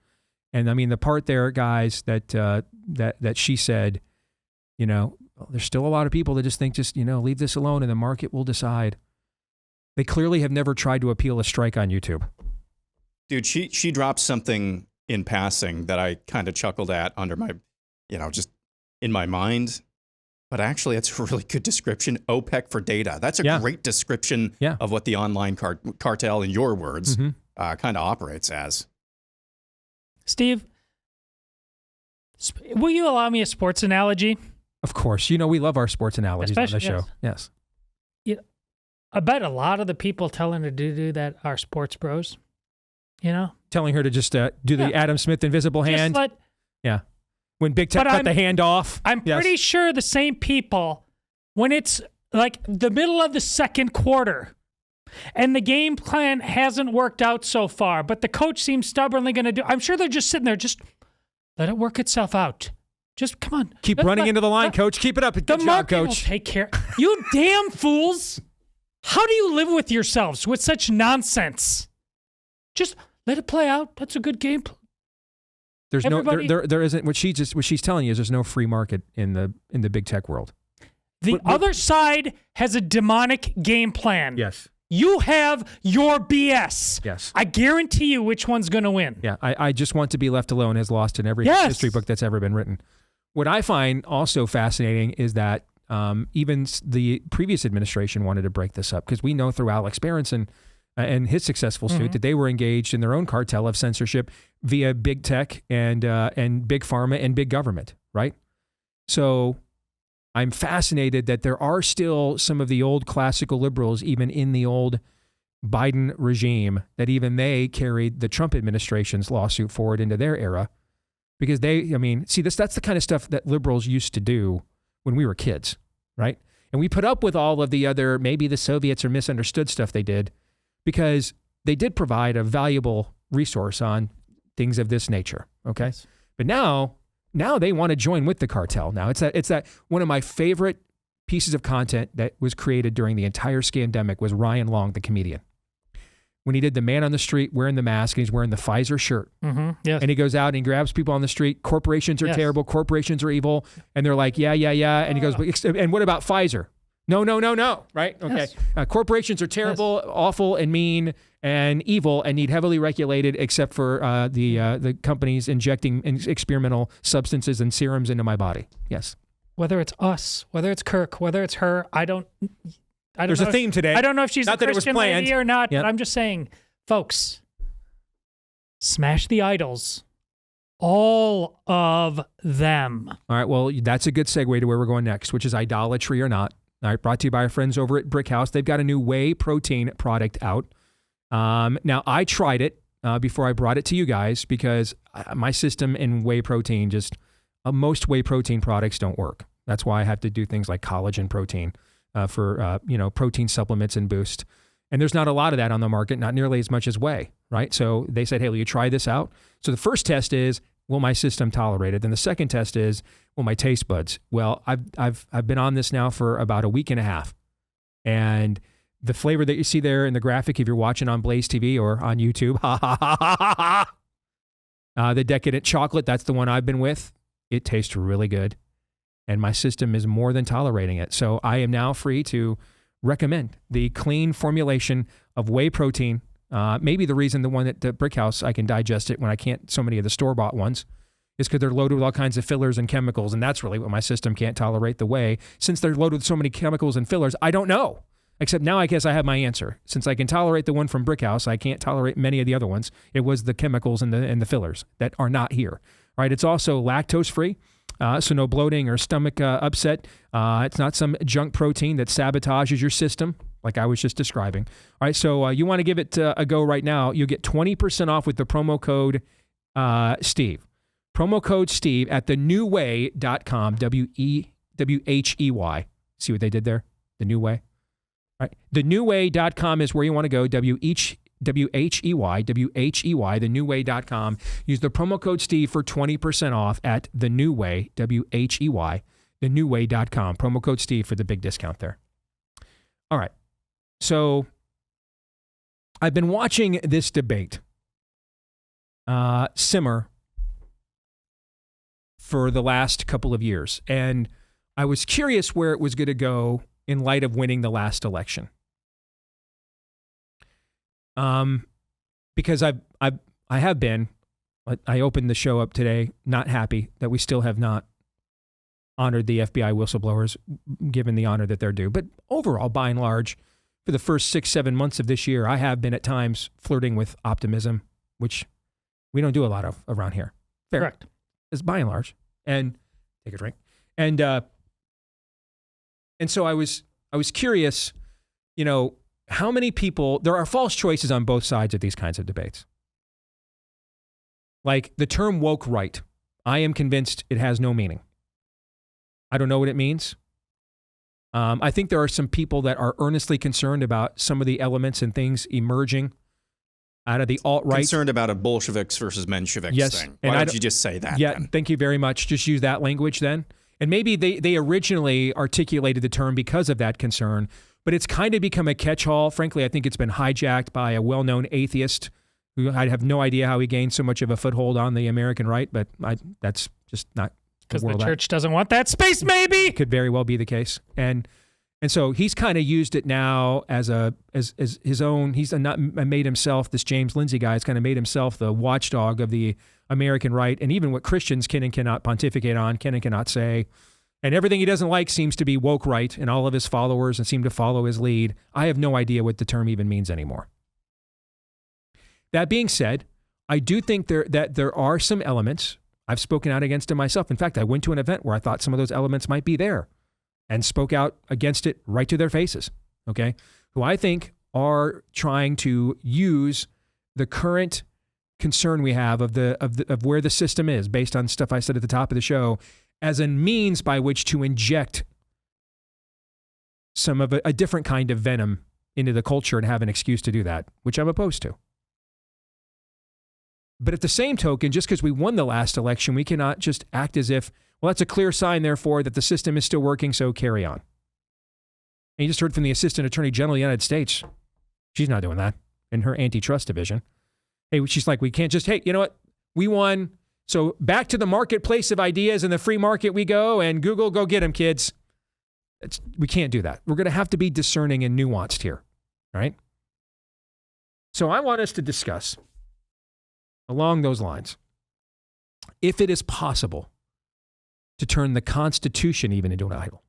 And I mean, the part there, guys, that she said, there's still a lot of people that just think, leave this alone and the market will decide. They clearly have never tried to appeal a strike on YouTube.
Dude, she dropped something in passing that I kind of chuckled at under my, just in my mind. But actually, it's a really good description. OPEC for data. That's a great description of what the online cartel, in your words, kind of operates as.
Steve, will you allow me a sports analogy?
Of course. We love our sports analogies on the show. Yes.
I bet a lot of the people telling her to do that are sports bros.
Telling her to just do the Adam Smith invisible hand. When Big Tech cut the hand off.
I'm pretty sure the same people, when it's like the middle of the second quarter and the game plan hasn't worked out so far, but the coach seems stubbornly going to do, I'm sure they're just sitting there, just let it work itself out. Just come on.
Keep running into the line, coach. Keep it up. Good job, coach.
Will take care. You damn fools. How do you live with yourselves with such nonsense? Just let it play out. That's a good game plan.
There's there isn't what she's telling you is there's no free market in the big tech world.
The other side has a demonic game plan.
Yes.
You have your BS.
Yes.
I guarantee you which one's going to win.
Yeah. I just want to be left alone has lost in every history book that's ever been written. What I find also fascinating is that even the previous administration wanted to break this up because we know through Alex Berenson and his successful suit that they were engaged in their own cartel of censorship via big tech and big pharma and big government, right? So I'm fascinated that there are still some of the old classical liberals, even in the old Biden regime, that even they carried the Trump administration's lawsuit forward into their era because that's the kind of stuff that liberals used to do when we were kids, right? And we put up with all of the other, maybe the Soviets or misunderstood stuff they did, because they did provide a valuable resource on things of this nature, okay? Yes. But now they want to join with the cartel. Now, it's that one of my favorite pieces of content that was created during the entire scandemic was Ryan Long, the comedian. When he did the man on the street wearing the mask and he's wearing the Pfizer shirt.
Yes.
And he goes out and he grabs people on the street. Corporations are terrible. Corporations are evil. And they're like, yeah. And he goes, and what about Pfizer? No. Right? Okay.
Yes.
Corporations are terrible, awful, and mean, and evil, and need heavily regulated, except for the companies injecting experimental substances and serums into my body. Yes.
Whether it's us, whether it's Kirk, whether it's her, I don't
There's a theme today.
I don't know if she's
not
a Christian lady or not, but I'm just saying, folks, smash the idols. All of them. All
right. Well, that's a good segue to where we're going next, which is idolatry or not. All right, brought to you by our friends over at Brick House. They've got a new whey protein product out. Now, I tried it before I brought it to you guys because my system in whey protein most whey protein products don't work. That's why I have to do things like collagen protein for protein supplements and boost. And there's not a lot of that on the market, not nearly as much as whey, right? So they said, hey, will you try this out? So the first test is, will my system tolerate it? Then the second test is, will my taste buds? Well, I've been on this now for about a week and a half. And the flavor that you see there in the graphic, if you're watching on Blaze TV or on YouTube, the decadent chocolate, that's the one I've been with. It tastes really good. And my system is more than tolerating it. So I am now free to recommend the clean formulation of whey protein. Maybe the reason the one at the Brick House, I can digest it when I can't so many of the store-bought ones, is because they're loaded with all kinds of fillers and chemicals. And that's really what my system can't tolerate, the whey. Since they're loaded with so many chemicals and fillers, I don't know. Except now I guess I have my answer. Since I can tolerate the one from Brick House, I can't tolerate many of the other ones. It was the chemicals and the fillers that are not here. Right? It's also lactose-free. So no bloating or stomach upset. It's not some junk protein that sabotages your system, like I was just describing. All right, so you want to give it a go right now. You'll get 20% off with the promo code Steve. Promo code Steve at thenewway.com, WHEY. See what they did there? The New Way. All right, thenewway.com is where you want to go, WHEY, thenewway.com. Use the promo code Steve for 20% off at thenewway, WHEY, thenewway.com. Promo code Steve for the big discount there. All right. So I've been watching this debate simmer for the last couple of years, and I was curious where it was going to go in light of winning the last election. Because I have been, I opened the show up today not happy that we still have not honored the FBI whistleblowers, given the honor that they're due. But overall, by and large, for the first 6-7 months of this year, I have been at times flirting with optimism, which we don't do a lot of around here. Fair.
Correct.
It's by and large. And take a drink. And so I was curious, how many people, there are false choices on both sides of these kinds of debates. Like the term woke right, I am convinced it has no meaning. I don't know what it means. I think there are some people that are earnestly concerned about some of the elements and things emerging out of the alt-right.
Concerned about a Bolsheviks versus Mensheviks thing. Why don't you just say that then?
Thank you very much. Just use that language then. And maybe they originally articulated the term because of that concern, but it's kind of become a catch-all. Frankly, I think it's been hijacked by a well-known atheist who I have no idea how he gained so much of a foothold on the American right, but that's just not
because the church doesn't want that space, maybe.
Could very well be the case. And so he's kind of used it now as his own. He's not made himself, this James Lindsay guy has kind of made himself the watchdog of the American right, and even what Christians can and cannot pontificate on, can and cannot say. And everything he doesn't like seems to be woke right, and all of his followers and seem to follow his lead. I have no idea what the term even means anymore. That being said, I do think that there are some elements. I've spoken out against it myself. In fact, I went to an event where I thought some of those elements might be there and spoke out against it right to their faces, okay? Who I think are trying to use the current concern we have of where the system is, based on stuff I said at the top of the show, as a means by which to inject some of a different kind of venom into the culture and have an excuse to do that, which I'm opposed to. But at the same token, just because we won the last election, we cannot just act as if, well, that's a clear sign, therefore, that the system is still working, so carry on. And you just heard from the Assistant Attorney General of the United States. She's not doing that in her antitrust division. Hey, she's like, we can't just, hey, you know what? We won. So back to the marketplace of ideas and the free market we go, and Google, go get them, kids. We can't do that. We're going to have to be discerning and nuanced here, all right? So I want us to discuss, along those lines, if it is possible to turn the Constitution even into an idol.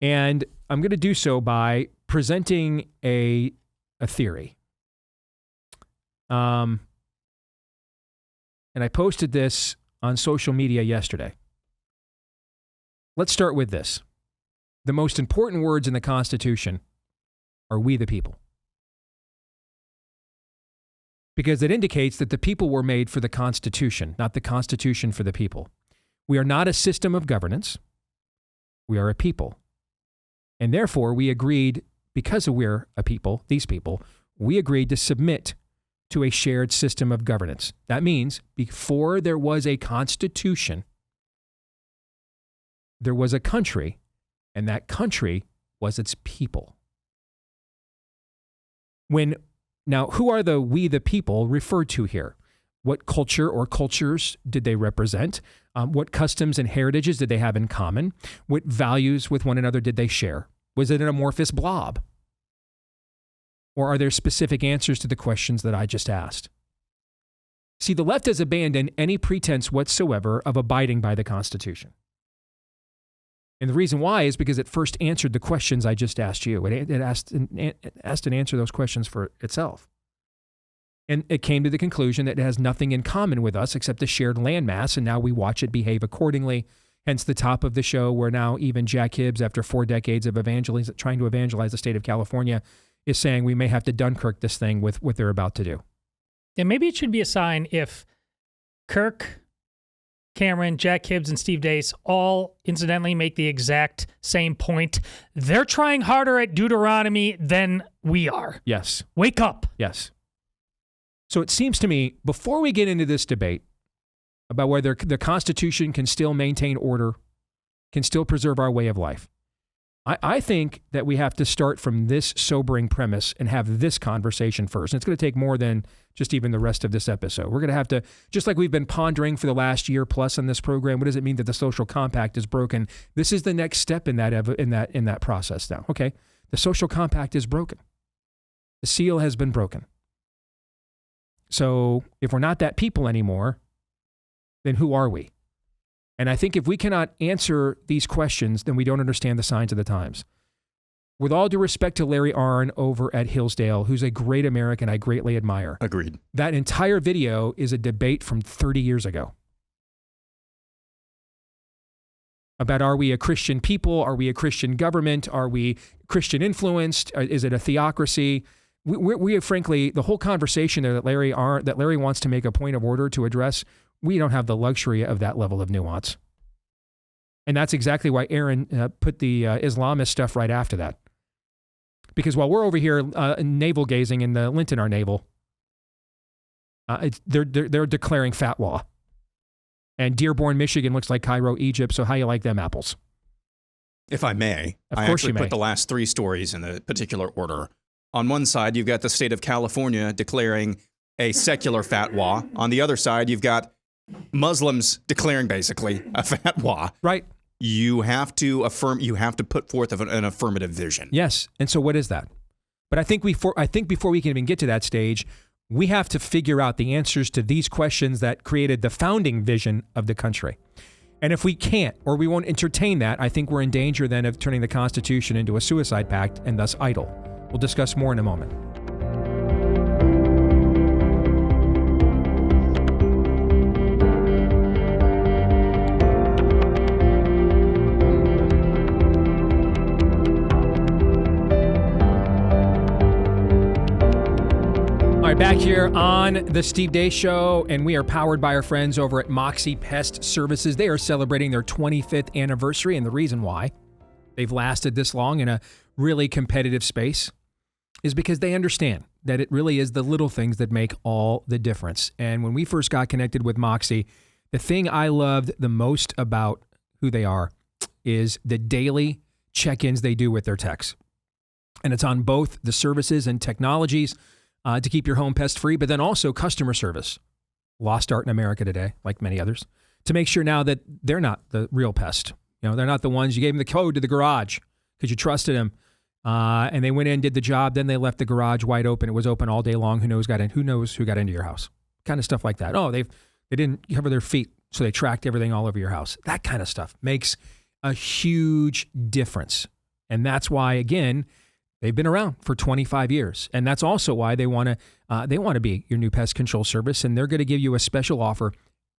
And I'm going to do so by presenting a theory. And I posted this on social media yesterday. Let's start with this. The most important words in the Constitution are "we the people." Because it indicates that the people were made for the Constitution, not the Constitution for the people. We are not a system of governance. We are a people. And therefore, we agreed, because we're a people, these people, we agreed to submit to a shared system of governance. That means before there was a constitution, there was a country, and that country was its people. Now, who are the we the people referred to here? What culture or cultures did they represent? What customs and heritages did they have in common? What values with one another did they share? Was it an amorphous blob? Or are there specific answers to the questions that I just asked? See, the left has abandoned any pretense whatsoever of abiding by the Constitution. And the reason why is because it first answered the questions I just asked you. It asked and answered those questions for itself. And it came to the conclusion that it has nothing in common with us except a shared landmass, and now we watch it behave accordingly. Hence the top of the show, where now even Jack Hibbs, after 4 decades of trying to evangelize the state of California, is saying we may have to Dunkirk this thing with what they're about to do.
And maybe it should be a sign if Kirk Cameron, Jack Hibbs, and Steve Deace all incidentally make the exact same point. They're trying harder at Deuteronomy than we are.
Yes.
Wake up.
Yes. So it seems to me, before we get into this debate about whether the Constitution can still maintain order, can still preserve our way of life, I think that we have to start from this sobering premise and have this conversation first. And it's going to take more than just even the rest of this episode. We're going to have to, just like we've been pondering for the last year plus on this program, what does it mean that the social compact is broken? This is the next step in that process now. Okay, the social compact is broken. The seal has been broken. So if we're not that people anymore, then who are we? And I think if we cannot answer these questions, then we don't understand the signs of the times. With all due respect to Larry Arnn over at Hillsdale, who's a great American I greatly admire.
Agreed.
That entire video is a debate from 30 years ago. About, are we a Christian people? Are we a Christian government? Are we Christian influenced? Is it a theocracy? We frankly, the whole conversation there that Larry wants to make a point of order to address, we don't have the luxury of that level of nuance. And that's exactly why Arnn put the Islamist stuff right after that. Because while we're over here navel gazing in the lint in our navel, they're declaring fatwa. And Dearborn, Michigan looks like Cairo, Egypt, so how you like them apples?
If I may, I actually put the last 3 stories in a particular order. On one side, you've got the state of California declaring a secular fatwa. On the other side, you've got Muslims declaring basically a fatwa.
Right.
You have to put forth an affirmative vision.
Yes. And so what is that? But I think before we can even get to that stage, we have to figure out the answers to these questions that created the founding vision of the country. And if we can't, or we won't entertain that, I think we're in danger then of turning the Constitution into a suicide pact and thus idle. We'll discuss more in a moment. All right, back here on the Steve Deace Show, and we are powered by our friends over at Moxie Pest Services. They are celebrating their 25th anniversary, and the reason why they've lasted this long in a really competitive space is because they understand that it really is the little things that make all the difference. And when we first got connected with Moxie, the thing I loved the most about who they are is the daily check-ins they do with their techs. And it's on both the services and technologies to keep your home pest-free, but then also customer service. Lost art in America today, like many others, to make sure now that they're not the real pest. You know, they're not the ones, you gave them the code to the garage because you trusted them. And they went in, did the job, then they left the garage wide open. It was open all day long. Who knows who got into your house? Kind of stuff like that. Oh, they didn't cover their feet, so they tracked everything all over your house. That kind of stuff makes a huge difference. And that's why, again, they've been around for 25 years. And that's also why they want to be your new pest control service. And they're going to give you a special offer.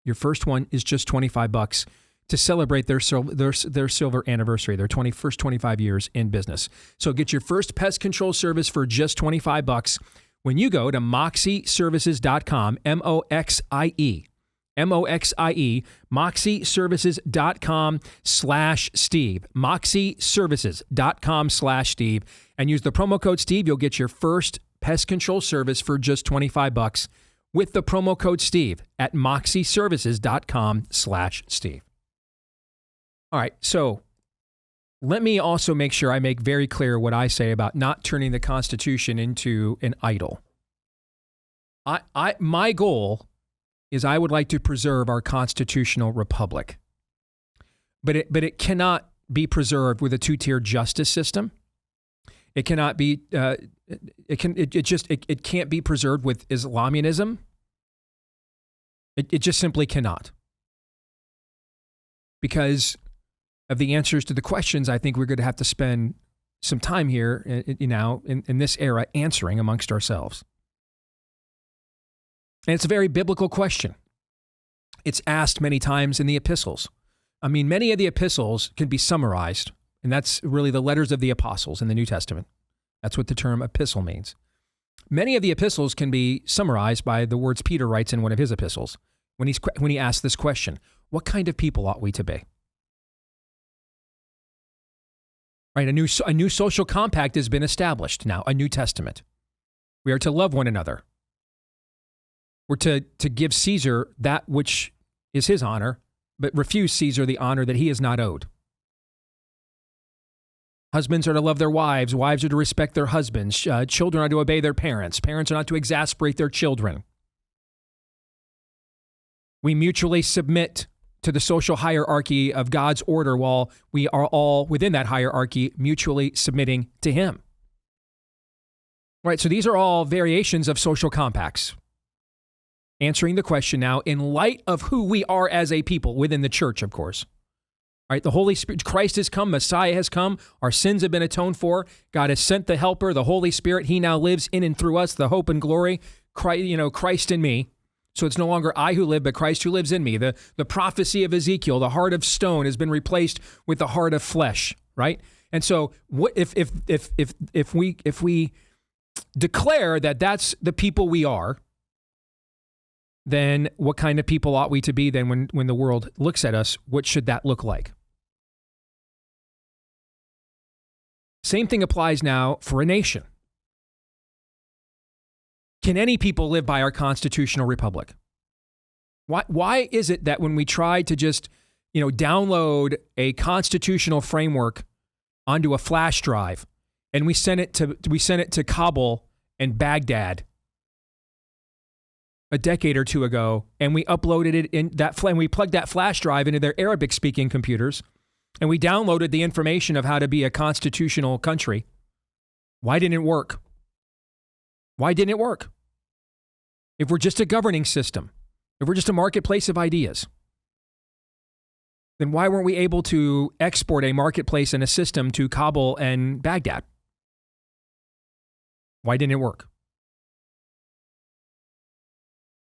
Your first one is just $25 to celebrate their silver anniversary, their 25 years in business. So get your first pest control service for just $25 when you go to moxieservices.com, MOXIE, MOXIE, moxieservices.com/Steve. moxieservices.com/Steve. And use the promo code Steve. You'll get your first pest control service for just $25 with the promo code Steve at moxieservices.com/Steve. All right, so let me also make sure I make very clear what I say about not turning the Constitution into an idol. My goal is I would like to preserve our constitutional republic. But it cannot be preserved with a two-tier justice system. It cannot be it can't be preserved with Islamism. It just simply cannot. Because of the answers to the questions, I think we're going to have to spend some time here in this era answering amongst ourselves. And it's a very biblical question. It's asked many times in the epistles. I mean, many of the epistles can be summarized, and that's really the letters of the apostles in the New Testament. That's what the term epistle means. Many of the epistles can be summarized by the words Peter writes in one of his epistles when he asks this question: what kind of people ought we to be? Right, a new social compact has been established now, a New Testament. We are to love one another. We're to give Caesar that which is his honor, but refuse Caesar the honor that he is not owed. Husbands are to love their wives. Wives are to respect their husbands. Children are to obey their parents. Parents are not to exasperate their children. We mutually submit to the social hierarchy of God's order while we are all within that hierarchy mutually submitting to him. Right, so these are all variations of social compacts. Answering the question now in light of who we are as a people within the church, of course. All right, the Holy Spirit, Christ has come, Messiah has come, our sins have been atoned for. God has sent the Helper, the Holy Spirit. He now lives in and through us, the hope and glory, Christ in me. So it's no longer I who live, but Christ who lives in me. The prophecy of Ezekiel, the heart of stone has been replaced with the heart of flesh, right? And so what if we declare that that's the people we are, then what kind of people ought we to be then when the world looks at us? What should that look like? Same thing applies now for a nation. Can any people live by our constitutional republic? Why is it that when we try to just, download a constitutional framework onto a flash drive and we send it to Kabul and Baghdad a decade or two ago, and we uploaded it in that, and we plugged that flash drive into their Arabic-speaking computers, and we downloaded the information of how to be a constitutional country? Why didn't it work? Why didn't it work? If we're just a governing system, if we're just a marketplace of ideas, then why weren't we able to export a marketplace and a system to Kabul and Baghdad? Why didn't it work?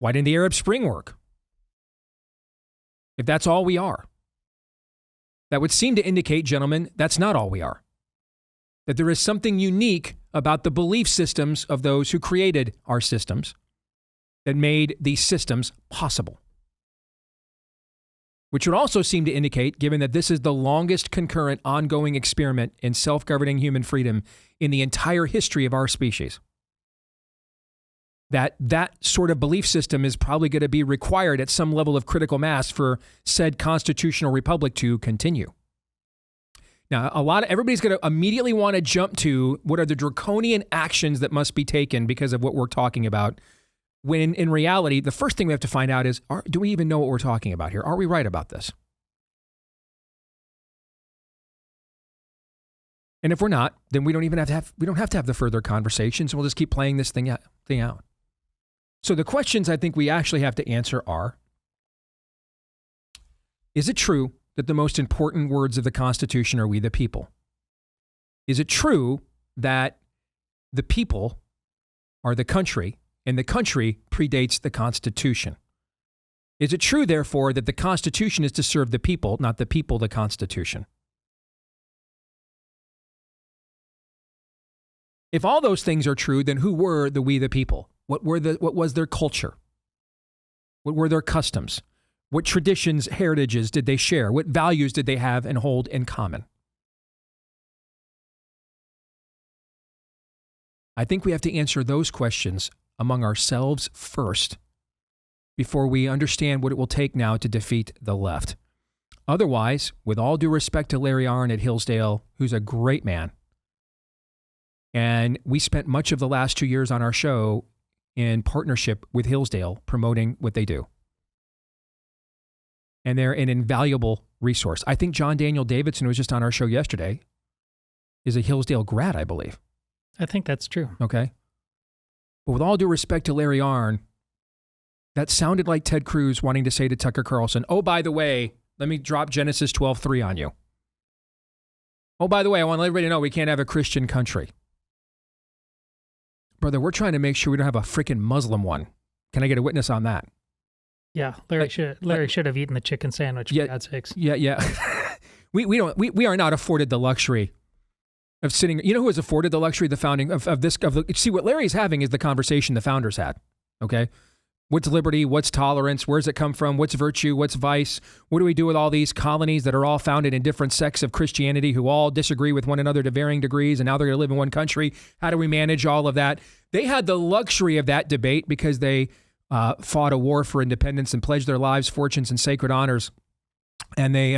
Why didn't the Arab Spring work? If that's all we are, that would seem to indicate, gentlemen, that's not all we are. That there is something unique about the belief systems of those who created our systems that made these systems possible. Which would also seem to indicate, given that this is the longest concurrent ongoing experiment in self-governing human freedom in the entire history of our species, that sort of belief system is probably going to be required at some level of critical mass for said constitutional republic to continue. Now, everybody's going to immediately want to jump to what are the draconian actions that must be taken because of what we're talking about, when in reality, the first thing we have to find out is, do we even know what we're talking about here? Are we right about this? And if we're not, then we don't have to have the further conversations. We'll just keep playing this thing out. So the questions I think we actually have to answer are, is it true that the most important words of the Constitution are we the people? Is it true that the people are the country and the country predates the Constitution? Is it true, therefore, that the Constitution is to serve the people, not the people the Constitution? If all those things are true, then who were the we the people? What was their culture? What were their customs? What traditions, heritages did they share? What values did they have and hold in common? I think we have to answer those questions among ourselves first before we understand what it will take now to defeat the left. Otherwise, with all due respect to Larry Arnn at Hillsdale, who's a great man, and we spent much of the last 2 years on our show in partnership with Hillsdale promoting what they do. And they're an invaluable resource. I think John Daniel Davidson, who was just on our show yesterday, is a Hillsdale grad, I believe.
I think that's true.
Okay. But with all due respect to Larry Arnn, that sounded like Ted Cruz wanting to say to Tucker Carlson, oh, by the way, let me drop Genesis 12:3 on you. Oh, by the way, I want everybody to know we can't have a Christian country. Brother, we're trying to make sure we don't have a freaking Muslim one. Can I get a witness on that?
Yeah, Larry should have eaten the chicken sandwich, for God's sakes.
Yeah. we are not afforded the luxury of sitting. You know who was afforded the luxury, the founding of this? See, what Larry's having is the conversation the founders had. Okay, what's liberty? What's tolerance? Where does it come from? What's virtue? What's vice? What do we do with all these colonies that are all founded in different sects of Christianity who all disagree with one another to varying degrees, and now they're going to live in one country? How do we manage all of that? They had the luxury of that debate because they fought a war for independence and pledged their lives, fortunes, and sacred honors. And they,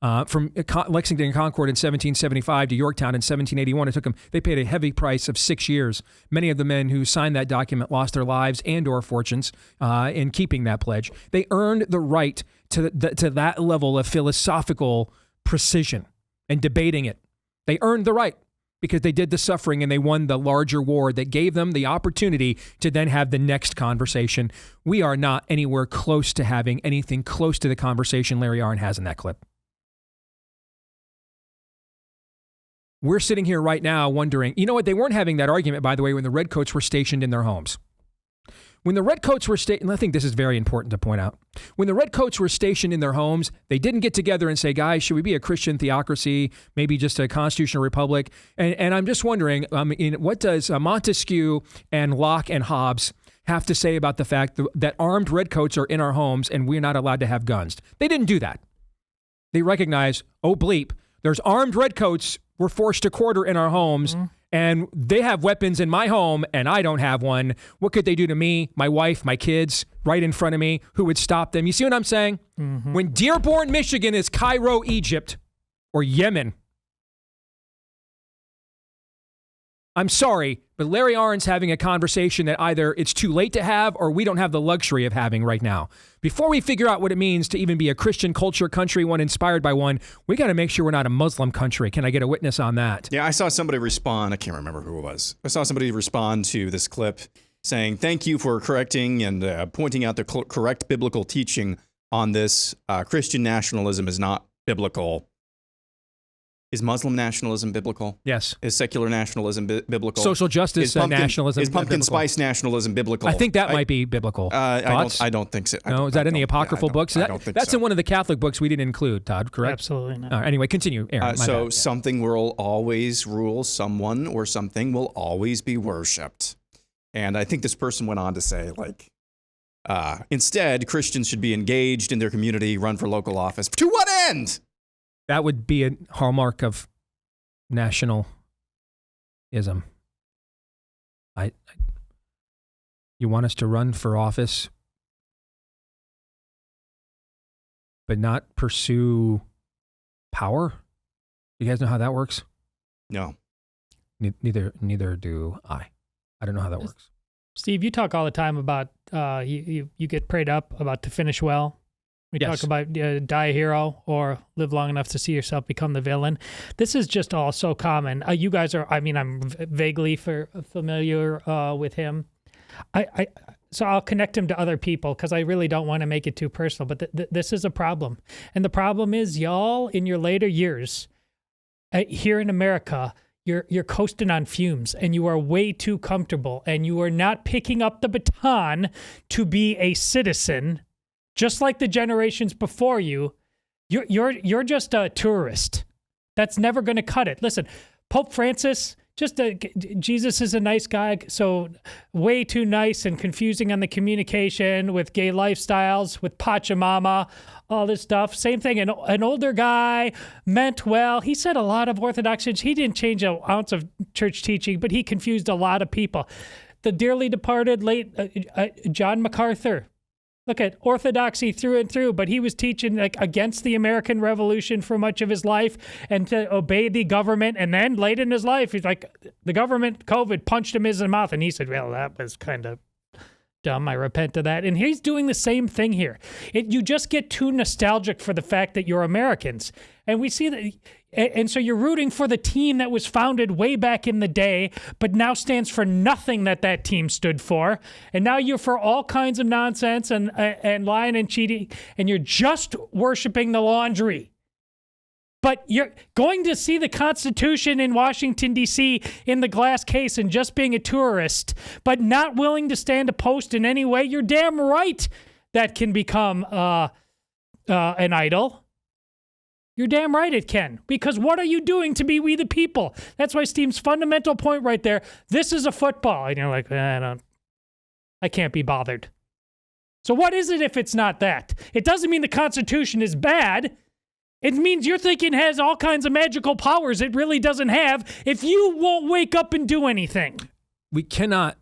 from Lexington and Concord in 1775 to Yorktown in 1781, they paid a heavy price of 6 years. Many of the men who signed that document lost their lives and or fortunes in keeping that pledge. They earned the right to that level of philosophical precision and debating it. They earned the right because they did the suffering and they won the larger war that gave them the opportunity to then have the next conversation. We are not anywhere close to having anything close to the conversation Larry Arnn has in that clip. We're sitting here right now wondering, you know what? They weren't having that argument, by the way, when the Redcoats were stationed in their homes. When the Redcoats were stationed, I think this is very important to point out. When the Redcoats were stationed in their homes, they didn't get together and say, guys, should we be a Christian theocracy, maybe just a constitutional republic? And I'm just wondering, what does Montesquieu and Locke and Hobbes have to say about the fact that armed Redcoats are in our homes and we're not allowed to have guns? They didn't do that. They recognize, oh bleep, there's armed Redcoats we're forced to quarter in our homes, and they have weapons in my home, and I don't have one. What could they do to me, my wife, my kids, right in front of me? Who would stop them? You see what I'm saying? Mm-hmm. When Dearborn, Michigan is Cairo, Egypt, or Yemen, I'm sorry, but Larry Arnn's having a conversation that either it's too late to have or we don't have the luxury of having right now. Before we figure out what it means to even be a Christian culture country, one inspired by one, we got to make sure we're not a Muslim country. Can I get a witness on that?
Yeah, I saw somebody respond. I can't remember who it was. I saw somebody respond to this clip saying, thank you for correcting and pointing out the correct biblical teaching on this. Christian nationalism is not biblical. Is Muslim nationalism biblical?
Yes.
Is secular nationalism biblical?
Social justice nationalism
is pumpkin spice nationalism biblical?
I think that might be biblical.
I don't think so.
No, is that in the apocryphal books?
I don't think
that's
so.
in one of the Catholic books we didn't include, Todd, correct?
Absolutely not.
Anyway, continue, Aaron.
So something will always rule someone, or something will always be worshipped. And I think this person went on to say, instead, Christians should be engaged in their community, run for local office. To what end?
That would be a hallmark of nationalism. You want us to run for office, but not pursue power? You guys know how that works?
No.
Neither do I. I don't know how that works.
Steve, you talk all the time about you get prayed up about to finish well. We talk about die a hero or live long enough to see yourself become the villain. This is just all so common. You guys are, I'm vaguely familiar with him. So I'll connect him to other people because I really don't want to make it too personal, but this is a problem. And the problem is y'all in your later years here in America, you're coasting on fumes and you are way too comfortable and you are not picking up the baton to be a citizen. Just like the generations before you, you're just a tourist. That's never going to cut it. Listen, Pope Francis Jesus is a nice guy, so way too nice and confusing on the communication with gay lifestyles, with Pachamama, all this stuff. Same thing, an older guy, meant well. He said a lot of orthodox things. He didn't change an ounce of church teaching, but he confused a lot of people. The dearly departed late John MacArthur. Look at orthodoxy through and through, but he was teaching like against the American Revolution for much of his life and to obey the government. And then late in his life, he's like, the government, COVID, punched him in the mouth. And he said, well, that was kind of dumb. I repent of that. And he's doing the same thing here. You just get too nostalgic for the fact that you're Americans. And we see that. And so you're rooting for the team that was founded way back in the day, but now stands for nothing that team stood for. And now you're for all kinds of nonsense and lying and cheating, and you're just worshiping the laundry. But you're going to see the Constitution in Washington, D.C. in the glass case and just being a tourist, but not willing to stand a post in any way. You're damn right that can become an idol. You're damn right it can. Because what are you doing to be we the people? That's why Steve's fundamental point right there. This is a football. And you're like, I can't be bothered. So what is it if it's not that? It doesn't mean the Constitution is bad. It means you're thinking it has all kinds of magical powers it really doesn't have if you won't wake up and do anything.
We cannot,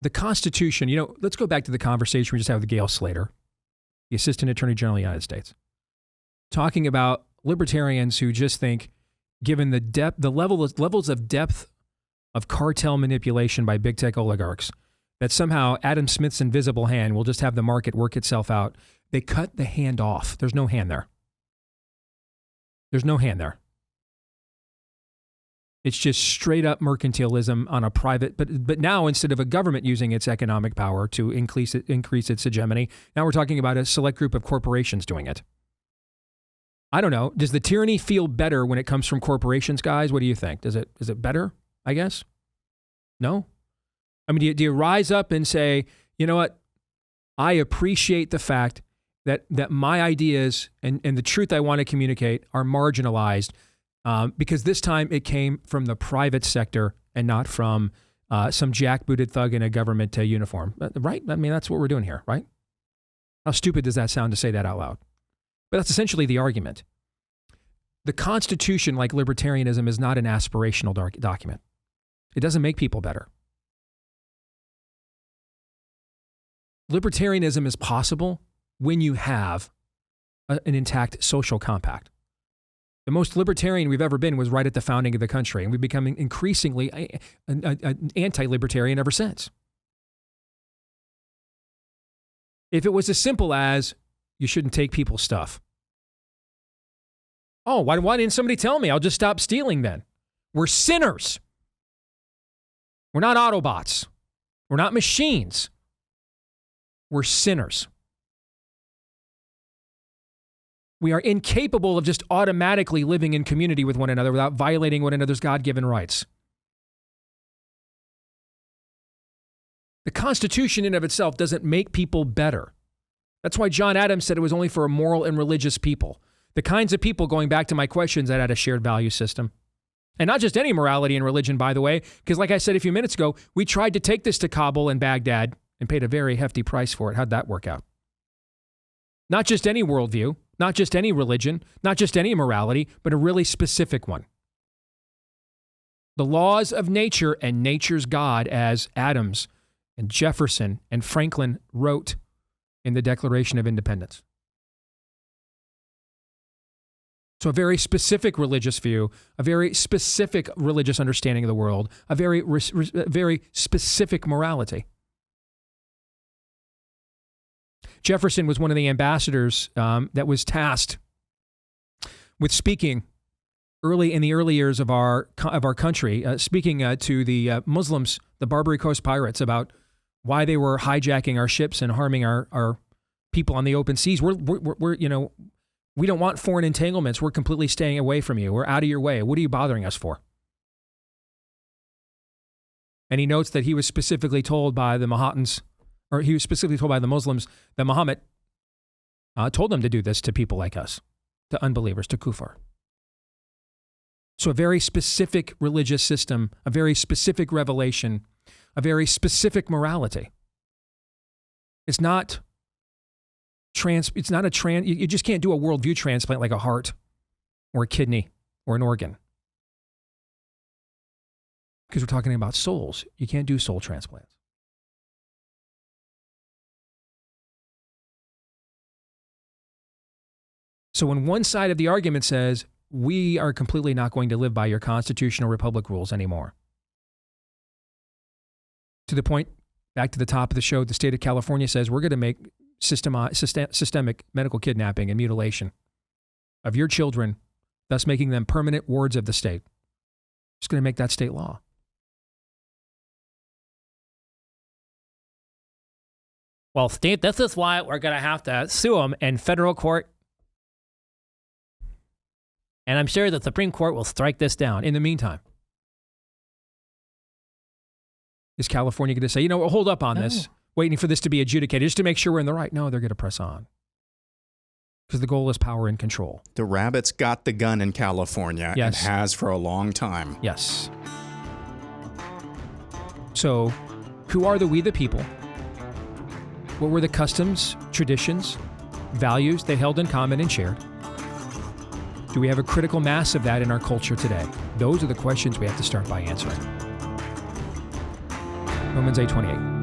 the Constitution, let's go back to the conversation we just had with Gail Slater, the Assistant Attorney General of the United States, talking about libertarians who just think, given the levels of depth of cartel manipulation by big tech oligarchs, that somehow Adam Smith's invisible hand will just have the market work itself out. They cut the hand off. There's no hand there. There's no hand there. It's just straight up mercantilism on a private, but now instead of a government using its economic power to increase its hegemony, now we're talking about a select group of corporations doing it. I don't know. Does the tyranny feel better when it comes from corporations, guys? What do you think? Is it better, I guess? No? I mean, do you rise up and say, you know what? I appreciate the fact that my ideas and the truth I want to communicate are marginalized because this time it came from the private sector and not from some jackbooted thug in a government uniform, right? I mean, that's what we're doing here, right? How stupid does that sound to say that out loud? But that's essentially the argument. The Constitution, like libertarianism, is not an aspirational document. It doesn't make people better. Libertarianism is possible when you have an intact social compact. The most libertarian we've ever been was right at the founding of the country, and we've become increasingly anti-libertarian ever since. If it was as simple as, you shouldn't take people's stuff. Oh, why didn't somebody tell me? I'll just stop stealing then. We're sinners. We're not Autobots. We're not machines. We're sinners. We are incapable of just automatically living in community with one another without violating one another's God-given rights. The Constitution in and of itself doesn't make people better. That's why John Adams said it was only for a moral and religious people. The kinds of people, going back to my questions, that had a shared value system. And not just any morality and religion, by the way, because like I said a few minutes ago, we tried to take this to Kabul and Baghdad and paid a very hefty price for it. How'd that work out? Not just any worldview, not just any religion, not just any morality, but a really specific one. The laws of nature and nature's God, as Adams and Jefferson and Franklin wrote in the Declaration of Independence. So a very specific religious view, a very specific religious understanding of the world, a very specific morality. Jefferson was one of the ambassadors that was tasked with speaking in the early years of our country, speaking to the Muslims, the Barbary Coast pirates, about why they were hijacking our ships and harming our people on the open seas. We don't want foreign entanglements. We're completely staying away from you. We're out of your way. What are you bothering us for? And he notes that he was specifically told by the Muslims that Muhammad told them to do this to people like us, to unbelievers, to kuffar. So a very specific religious system, a very specific revelation, a very specific morality. It's not you just can't do a worldview transplant like a heart or a kidney or an organ. Because we're talking about souls. You can't do soul transplants. So when one side of the argument says, we are completely not going to live by your constitutional republic rules anymore. To the point, back to the top of the show, the state of California says we're going to make systemic medical kidnapping and mutilation of your children, thus making them permanent wards of the state. Just going to make that state law.
Well, Steve, this is why we're going to have to sue them in federal court. And I'm sure the Supreme Court will strike this down.
In the meantime, is California going to say, we'll hold up on this, waiting for this to be adjudicated just to make sure we're in the right? No, they're going to press on. Because the goal is power and control.
The rabbit's got the gun in California and has for a long time.
Yes. So, who are the we the people? What were the customs, traditions, values they held in common and shared? Do we have a critical mass of that in our culture today? Those are the questions we have to start by answering. Romans 8:28.